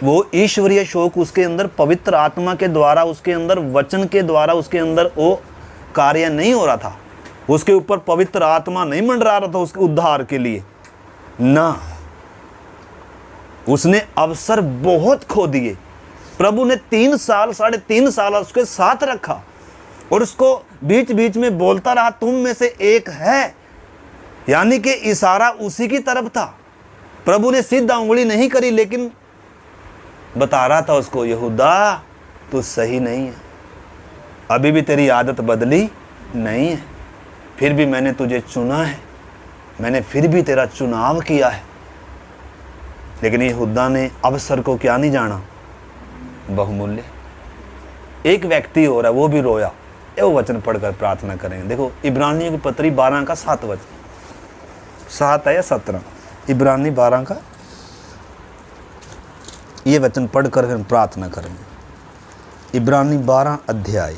वो ईश्वरीय शौक उसके अंदर पवित्र आत्मा के द्वारा, उसके अंदर वचन के द्वारा उसके अंदर वो कार्य नहीं हो रहा था। उसके ऊपर पवित्र आत्मा नहीं मंडरा रहा था उसके उद्धार के लिए ना। उसने अवसर बहुत खो दिए। प्रभु ने 3 साल 3.5 साल उसके साथ रखा और उसको बीच बीच में बोलता रहा, तुम में से एक है, यानी कि इशारा उसी की तरफ था। प्रभु ने सीधा उंगली नहीं करी, लेकिन बता रहा था उसको, यहूदा तू सही नहीं है, अभी भी तेरी आदत बदली नहीं है, फिर भी मैंने तुझे चुना है, मैंने फिर भी तेरा चुनाव किया है। लेकिन यहूदा ने अवसर को क्या नहीं जाना? बहुमूल्य। एक व्यक्ति हो रहा है, वो भी रोया। ये वो वचन पढ़कर प्रार्थना करेंगे। देखो इब्रानियों की पत्री 12 का 7 वचन, 7 है या 17, इब्रानी 12 का ये वचन पढ़कर हम प्रार्थना करेंगे। इब्रानी 12 अध्याय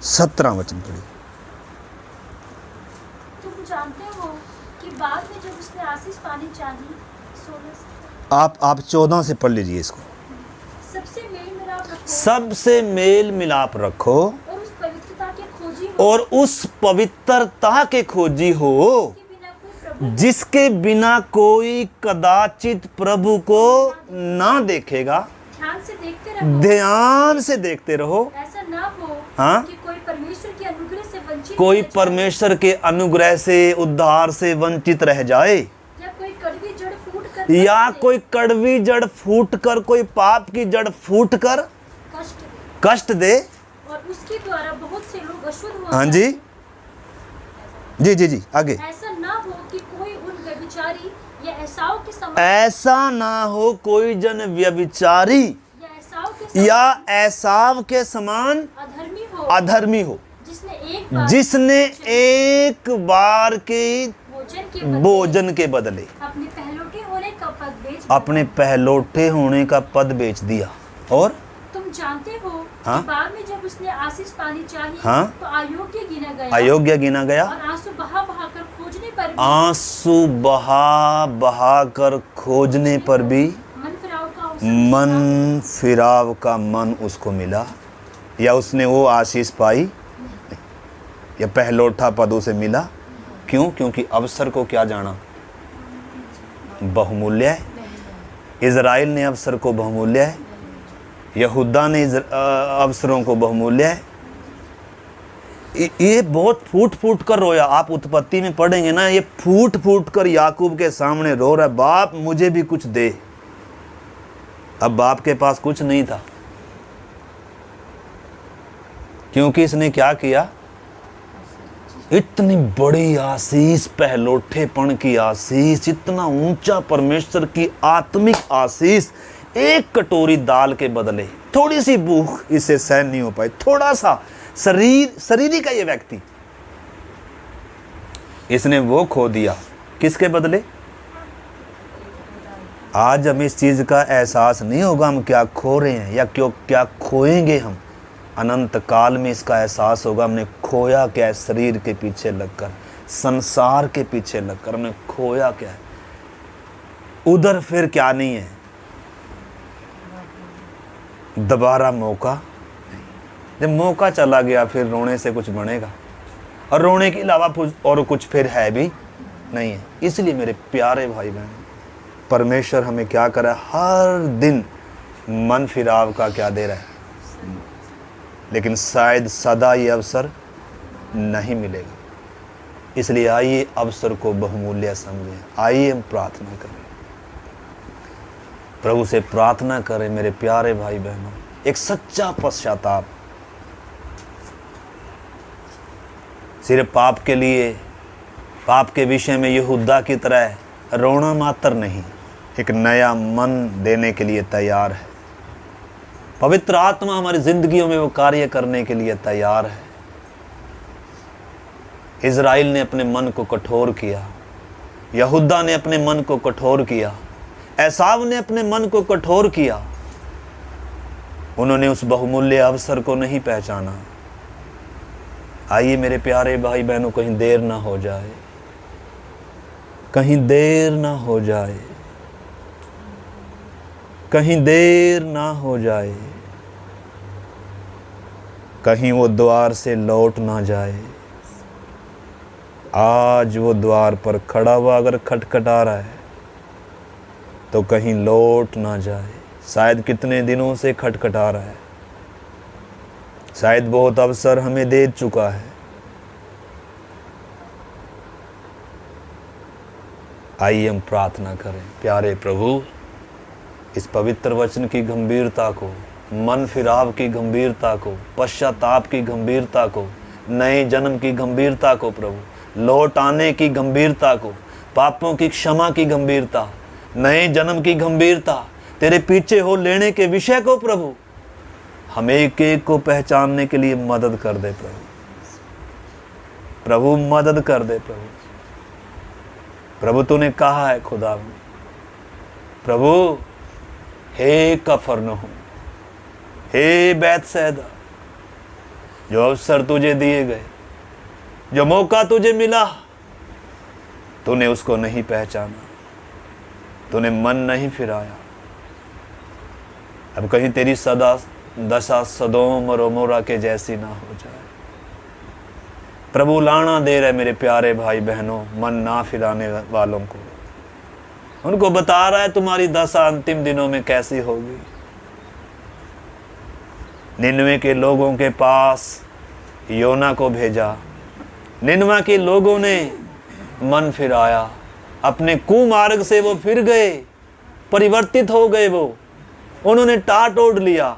17 वचन पढ़िए। तुम जानते हो कि बाद में जब उसने आशीष पानी चाही, 16 आप 14 से पढ़ लीजिए इसको। सबसे मेल मिलाप रखो, सबसे मेल मिलाप रखो और उस पवित्रता के खोजी हो, और उस पवित्रता के खोजी हो जिसके बिना कोई जिसके बिना कोई प्रभु कदाचित प्रभु को ना देखेगा। ध्यान से देखते रहो, ध्यान से देखते रहो। ऐसा ना हो हाँ? कि कोई परमेश्वर के अनुग्रह से वंचित कोई रह जाए, परमेश्वर के अनुग्रह से, उद्धार से वंचित रह जाए, या कोई कड़वी जड़ फूट कर या कोई कड़वी जड़ फूट कर, कोई पाप की जड़ फूट कर कष्ट दे, और उसके द्वारा बहुत से लोग अशुद्ध हो हाँ जाएं। जी आगे। ऐसा ना हो कि कोई उन व्यभिचारी या एसाव के समान, ऐसा ना हो कोई जन व्यभिचारी या एसाव के समान या ऐसाव के समान अधर्मी हो, जिसने एक बार के भोजन के बदले अपने पहलौठे होने का पद बेच अपने पहलौठे होने का पद बेच दिया। और तुम जानते हो हाँ? बाद में जब उसने आशीष पानी चाहिए हाँ? तो अयोग्य गिना गया अयोग्य गिना गया, और आंसू बहा बहा कर खोजने पर भी आंसू बहा बहा कर खोजने पर भी मन फिराव का अवसर मन फिराव का मन उसको मिला, या उसने वो आशीष पाई, या पहलोठा पद उसे मिला। क्यों? क्योंकि अवसर को क्या जाना? बहुमूल्य है। इज़राइल ने अवसर को बहुमूल्य है, यहूदा ने अवसरों को बहुमूल्य है। ये बहुत फूट फूट कर रोया। आप उत्पत्ति में पढ़ेंगे ना, ये फूट फूट कर याकूब के सामने रो रहा है, बाप मुझे भी कुछ दे। अब बाप के पास कुछ नहीं था, क्योंकि इसने क्या किया? इतनी बड़ी आशीष, पहलोठेपन की आशीष, इतना ऊंचा परमेश्वर की आत्मिक आशीष, एक कटोरी दाल के बदले थोड़ी सी भूख इसे सहन नहीं हो पाई, थोड़ा सा शरीरी का ये व्यक्ति, इसने वो खो दिया। किसके बदले? आज हमें इस चीज का एहसास नहीं होगा हम क्या खो रहे हैं, या क्यों क्या खोएंगे हम। अनंत काल में इसका एहसास होगा हमने खोया क्या है। शरीर के पीछे लगकर, संसार के पीछे लगकर हमने खोया क्या है। उधर फिर क्या नहीं है, दोबारा मौका। जब मौका चला गया फिर रोने से कुछ बनेगा, और रोने के अलावा और कुछ फिर है भी नहीं है। इसलिए मेरे प्यारे भाई बहन, परमेश्वर हमें क्या कर रहा है? हर दिन मन फिराव का क्या दे रहा है, लेकिन शायद सदा ये अवसर नहीं मिलेगा। इसलिए आइए अवसर को बहुमूल्य समझें। आइए हम प्रार्थना करें, प्रभु से प्रार्थना करें। मेरे प्यारे भाई बहनों, एक सच्चा पश्चाताप, सिर्फ पाप के लिए, पाप के विषय में यहूदा की तरह रोना मात्र नहीं, एक नया मन देने के लिए तैयार है। पवित्र आत्मा हमारी जिंदगियों में वो कार्य करने के लिए तैयार है। इज़राइल ने अपने मन को कठोर किया, यहूदा ने अपने मन को कठोर किया, एसाव ने अपने मन को कठोर किया। उन्होंने उस बहुमूल्य अवसर को नहीं पहचाना। आइए मेरे प्यारे भाई बहनों, कहीं देर ना हो जाए, कहीं देर ना हो जाए, कहीं देर ना हो जाए, कहीं वो द्वार से लौट ना जाए। आज वो द्वार पर खड़ा हुआ अगर खटखटा रहा है तो कहीं लौट ना जाए। शायद कितने दिनों से खटखटा रहा है, शायद बहुत अवसर हमें दे चुका है। आइए हम प्रार्थना करें। प्यारे प्रभु, इस पवित्र वचन की गंभीरता को, मन फिराव की गंभीरता को, पश्चाताप की गंभीरता को, नए जन्म की गंभीरता को, प्रभु लौट आने की गंभीरता को, पापों की क्षमा की गंभीरता, नए जन्म की गंभीरता, तेरे पीछे हो लेने के विषय को प्रभु हम एक एक को पहचानने के लिए मदद कर दे प्रभु। प्रभु मदद कर दे प्रभु। प्रभु तूने कहा है खुदा, प्रभु हे कफरनहूम, हे बैतसैदा, जो अवसर तुझे दिए गए, जो मौका तुझे मिला, तूने उसको नहीं पहचाना, तूने मन नहीं फिराया। अब कहीं तेरी सदा दशा सदोम और अमोरा के जैसी ना हो जाए। प्रभु लाना दे रहे मेरे प्यारे भाई बहनों, मन ना फिराने वालों को, उनको बता रहा है तुम्हारी दशा अंतिम दिनों में कैसी होगी। निनवे के लोगों के पास योना को भेजा, निनवा के लोगों ने मन फिराया, अपने कुमार्ग से वो फिर गए, परिवर्तित हो गए। वो उन्होंने टाट ओढ़ लिया।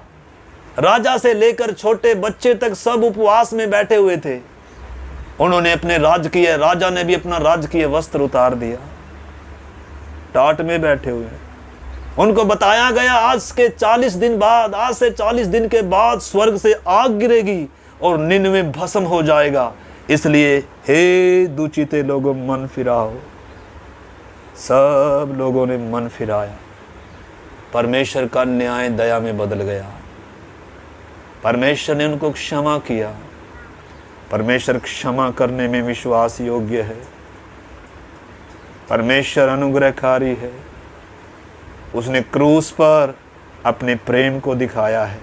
राजा से लेकर छोटे बच्चे तक सब उपवास में बैठे हुए थे। उन्होंने अपने राजकीय, राजा ने भी अपना राजकीय वस्त्र उतार दिया, टाट में बैठे हुए। उनको बताया गया आज से 40 दिन बाद, आज से 40 दिन के बाद स्वर्ग से आग गिरेगी और निनवे भस्म हो जाएगा। इसलिए हे दुचिते लोगों, मन फिराओ। सब लोगों ने मन फिराया। परमेश्वर का न्याय दया में बदल गया। परमेश्वर ने उनको क्षमा किया। परमेश्वर क्षमा करने में विश्वास योग्य है। परमेश्वर अनुग्रहकारी है। उसने क्रूस पर अपने प्रेम को दिखाया है।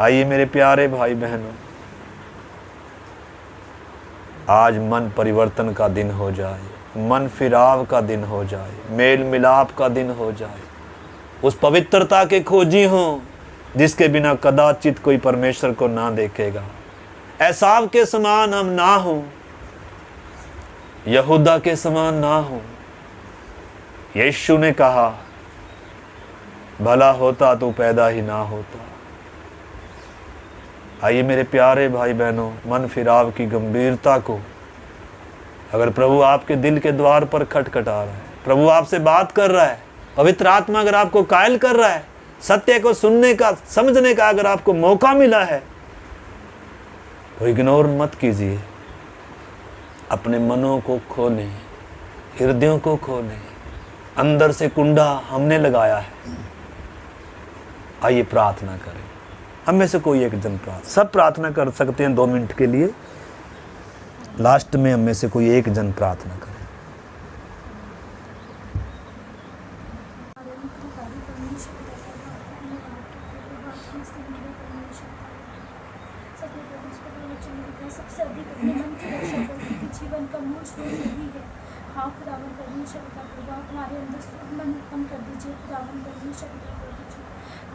आइए मेरे प्यारे भाई बहनों, आज मन परिवर्तन का दिन हो जाए, मन फिराव का दिन हो जाए, मेल मिलाप का दिन हो जाए। उस पवित्रता के खोजी हों जिसके बिना कदाचित कोई परमेश्वर को ना देखेगा। एसाव के समान हम ना हों, यहूदा के समान ना हों। यीशु ने कहा, भला होता तो पैदा ही ना होता। आइए मेरे प्यारे भाई बहनों, मन फिराव की गंभीरता को, अगर प्रभु आपके दिल के द्वार पर खटखटा रहा है, प्रभु आपसे बात कर रहा है, पवित्र आत्मा अगर आपको कायल कर रहा है, सत्य को सुनने का, समझने का अगर आपको मौका मिला है, तो इग्नोर मत कीजिए। अपने मनों को खोलें, हृदयों को खोलें। अंदर से कुंडा हमने लगाया है। आइए प्रार्थना करें। हम में से कोई एक जन सब प्रार्थना कर सकते हैं 2 मिनट के लिए। लास्ट में हम में से कोई एक जन प्रार्थना करें। सबसे अधिक अपने मन की रक्षा करने की जीवन का मूल स्रोत यही है। हाँ खुदावन परमेश्वर पिता प्रभु, आप हमारे अंदर मन उत्पन्न कर दीजिए। खुदावन परमेश्वर पिता प्रभु,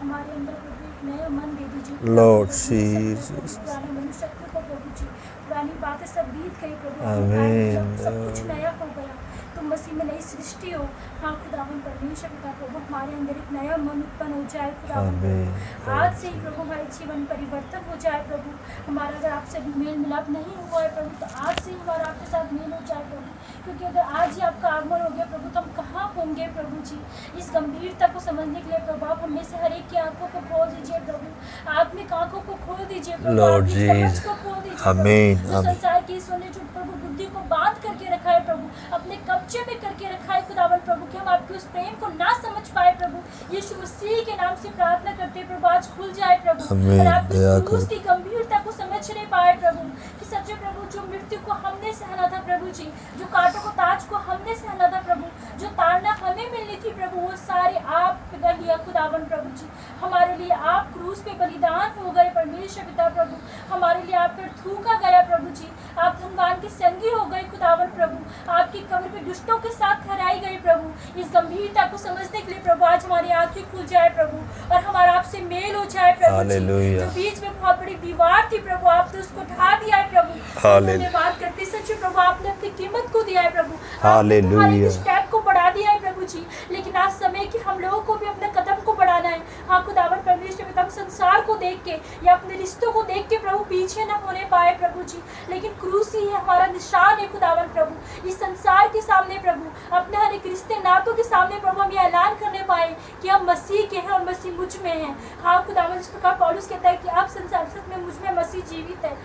हमारे अंदर प्रभु एक नया मन दे दीजिए। लॉर्ड जीसस, पुराने मनुष्य को प्रभु जी, पुरानी बातें सब बीत गई प्रभु। आमीन। सब कुछ नया हो गया, तुम मसीह में नई सृष्टि हो। हाँ खुदावन परमेश्वर पिता प्रभु, हमारे अंदर एक नया मन उत्पन्न हो जाए खुदावन प्रभु। आज से ही प्रभु हमारे जीवन परिवर्तन हो जाए प्रभु। हमारा अगर आपसे मेल मिलाप नहीं हुआ है प्रभु, तो आज से ही हमारा आपके साथ मेल हो जाए प्रभु। क्योंकि अगर आज ही आपका आगमन हो गया प्रभु, तो हम कहाँ होंगे प्रभु जी। इस गंभीरता को समझने के लिए प्रभु आप हमें से हर एक की आंखों को खोल दीजिए प्रभु, आत्मिक आंखों को खोल दीजिए प्रभु, लॉर्ड आत्मिक समझ को खोल दीजिए आमीन, प्रभु। जो संसार की सोने जो प्रभु बुद्धि को बांध करके रखा है प्रभु, अपने कब्जे में करके रखा है खुदावन प्रभु, कि हम आपके उस प्रेम को ना समझ पाए प्रभु। यीशु मसीह के नाम से प्रार्थना करते हैं प्रभु, आज खुल जाए प्रभु। और आपकी क्रूस की गंभीरता को समझ नहीं पाए प्रभु, कि सच्चे प्रभु जो मृत्यु को हमने सहना था प्रभु जी, जो कांटों को ताज को हमने सहना था प्रभु, जो ताड़ना हमें मिलनी थी प्रभु, वो सारे आप पिता लिया खुदावन प्रभु जी। हमारे लिए आप क्रूस पे बलिदान हो गए परमेश्वर पिता प्रभु, हमारे लिए आप पर थूका गया प्रभु जी। आप धनवान के संगी हो गए खुदावन प्रभु, आपकी कब्र पे दुष्टों के साथ ठहराई गई प्रभु। इस गंभीरता को समझने के लिए प्रभु आज हमारी आंखें खुल जाए प्रभु, और हमारा आपसे मेल हो जाए प्रभु जी। जो बीच में बहुत बड़ी दीवार थी प्रभु, आपने उसको ढा दिया है प्रभु। धन्यवाद करते सच्चे प्रभु, आपने अपनी कीमत को दिया है प्रभु, आपने हमारे स्टेप को बढ़ा दिया है प्रभु जी। लेकिन आज समय कि हम लोगों को भी अपने कदम को बढ़ाना है। हाँ खुदावन परमेश्वर पिता, संसार को देख के या अपने रिश्तों को देख के प्रभु पीछे न होने पाए प्रभु जी, लेकिन क्रूस ही है हमारा निशान है खुदावन प्रभु। इस संसार के सामने प्रभु, अपने हर एक रिश्ते नातों के सामने प्रभु हम ये ऐलान करने पाए कि हम मसीह के हैं और मसीह मुझ में है। हाँ खुदावन, इस प्रकार पौलुस कहता है कि आप संसार में मुझ में मसीह जीवित है।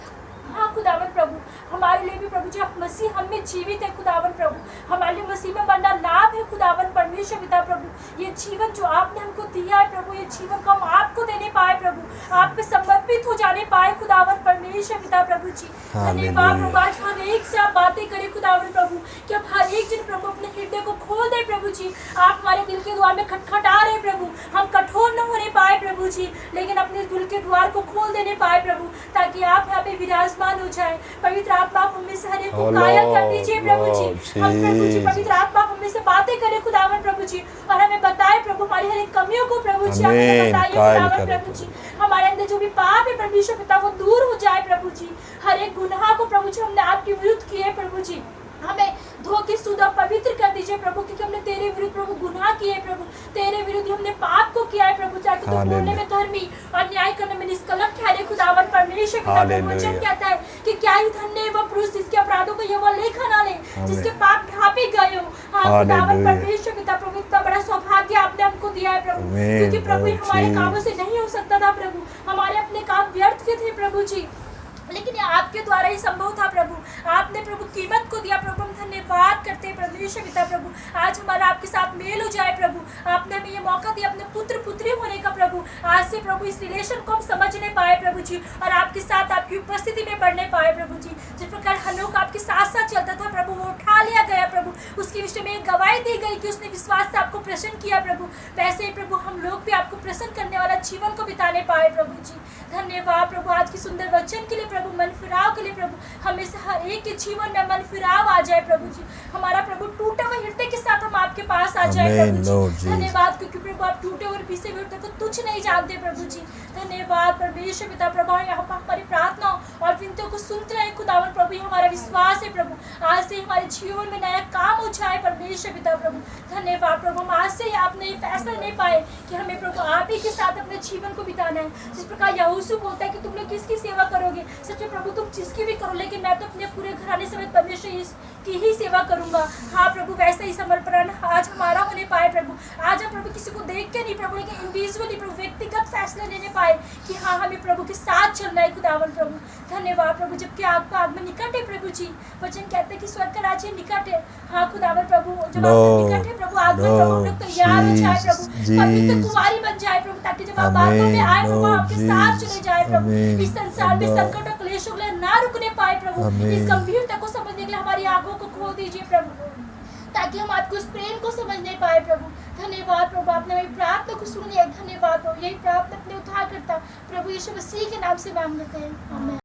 हाँ खुदावन प्रभु, हमारे लिए भी प्रभु जी आप मसीह हम में जीवित है खुदावन प्रभु। हमारे लिए मसीह में मरना लाभ है खुदावन परमेश्वर पिता प्रभु। ये जीवन जो आपने हमको दिया है प्रभु, ये जीवन को हम आपको देने पाए प्रभु, आप पे समर्पित हो जाने पाए खुदावन परमेश्वर पिता प्रभु जी। धन्यवाद प्रभु, आज हर एक से आप बातें करें खुदावन प्रभु, कि अब हर एक जन प्रभु अपने हृदय को खोल दे प्रभु जी। आप हमारे दिल के द्वार में खटखटा रहे प्रभु, हम कठोर न होने पाए प्रभु जी, लेकिन अपने दिल के द्वार को खोल देने पाए प्रभु, ताकि आप यहाँ पे विराजमान हो जाए। पवित्र आत्मा आप हमें से हर एक को कायल कर दीजिए प्रभु जी। हम प्रभु जी पवित्र आत्मा हमें से बातें करें खुदावन प्रभु जी, और हमें बताए प्रभु हमारी हर एक कमियों को प्रभु जी, हमें बताइए खुदावन प्रभु जी। हमारे अंदर जो भी पाप है परमेश्वर पिता वो दूर हो जाए प्रभु जी। हर एक गुनाह को प्रभु जी हमने आपके विरुद्ध किए प्रभु जी, हमें धो के शुद्ध और पवित्र कर दीजिए प्रभु, क्योंकि हमने तेरे विरुद्ध प्रभु गुनाह किए प्रभु, तेरे विरुद्ध हमने पाप को किया है प्रभु। चाहे तो बोलने में धर्मी और न्याय करने में निष्कलंक ठहरे खुदावन परमेश्वर पिता। वचन कहता है कि क्या ही धन्य है वह पुरुष जिसके अपराधों को यहोवा लेखा ना ले, जिसके पाप ढांपे गए हो। हाँ खुदावन परमेश्वर पिता प्रभु, इतना बड़ा सौभाग्य आपने हमको दिया है प्रभु, क्योंकि प्रभु हमारे कामों से नहीं हो सकता था प्रभु, हमारे अपने काम व्यर्थ के थे प्रभु जी, लेकिन ये आपके द्वारा ही संभव था प्रभु। आपने प्रभु कीमत को दिया प्रभु, हम धन्यवाद करते हैं परमेश्वर पिता प्रभु। आज हमारा आपके साथ मेल हो जाए प्रभु। आपने हमें ये मौका दिया अपने पुत्र पुत्री होने का प्रभु। आज से प्रभु इस रिलेशन को हम समझने पाए प्रभु जी, और आपके साथ आपकी उपस्थिति में बढ़ने पाए प्रभु जी। जिस प्रकार हनोक आपके साथ साथ चलता था प्रभु, वो उठा लिया गया प्रभु, उसके विषय में एक गवाही दी गई कि उसने विश्वास से आपको प्रसन्न किया प्रभु। वैसे ही प्रभु हम लोग भी आपको प्रसन्न करने वाला जीवन को बिताने पाए प्रभु जी। धन्यवाद प्रभु आज की सुंदर वचन के लिए प्रभु, मन फिराव के लिए प्रभु। हमें से हर एक के जीवन में मन फिराव आ जाए प्रभु जी। हमारा प्रभु टूटे हुए हृदय के साथ हम आपके पास आ जाए प्रभु जी। धन्यवाद क्योंकि प्रभु आप टूटे और पीसे हुए हृदय को तुच्छ नहीं जानते प्रभु जी। धन्यवाद परमेश्वर पिता प्रभु, यहाँ पर हमारी प्रार्थना और विनतियों को सुनते रहे खुदावन प्रभु। ये हमारा विश्वास है प्रभु, आज से हमारे जीवन में नया काम हो जाए परमेश्वर पिता प्रभु। धन्यवाद प्रभु, हम आज से आपने ये फैसला नहीं पाए कि हमें प्रभु आप ही के साथ अपने जीवन को बिताना है। जिस प्रकार यहोशू बोलता है कि तुम लोग किसकी सेवा करोगे, सच में प्रभु तुम जिसकी भी करो, लेकिन मैं तो अपने पूरे घराने समेत परमेश्वर की ही सेवा करूंगा। हाँ प्रभु, वैसा ही समर्पण आज हमारा होने पाए प्रभु। आज हम प्रभु किसी को देख के नहीं प्रभु, लेकिन इंडिविजुअली प्रभु व्यक्तिगत फैसला लेने पाए कि हाँ हमें प्रभु के साथ चलना है खुदावन प्रभु। धन्यवाद प्रभु, जबकि आपका आगमन निकट है प्रभु जी। वचन कहते हैं कि स्वर्ग का राज्य निकट है। हाँ खुदावन प्रभु, जब आपका निकट है प्रभु आगमन प्रभु, हम लोग तैयार हो जाए प्रभु, पवित्र कुमारी बन जाए प्रभु, ताकि जब आप बातों में आए प्रभु आपके साथ चले जाए प्रभु। इस संसार में संकट और क्लेशों के लिए ना रुकने पाए प्रभु। इस गंभीरता को समझने के लिए हमारी आंखों को खोल दीजिए प्रभु, ताकि हम आपके उस प्रेम को समझ नहीं पाए प्रभु। धन्यवाद प्रभु, आपने मेरी प्रार्थना को सुन लिया। धन्यवाद प्रभु, यही प्रार्थना अपने उद्धारकर्ता प्रभु यीशु मसीह के नाम से मांग लेते हैं, आमीन।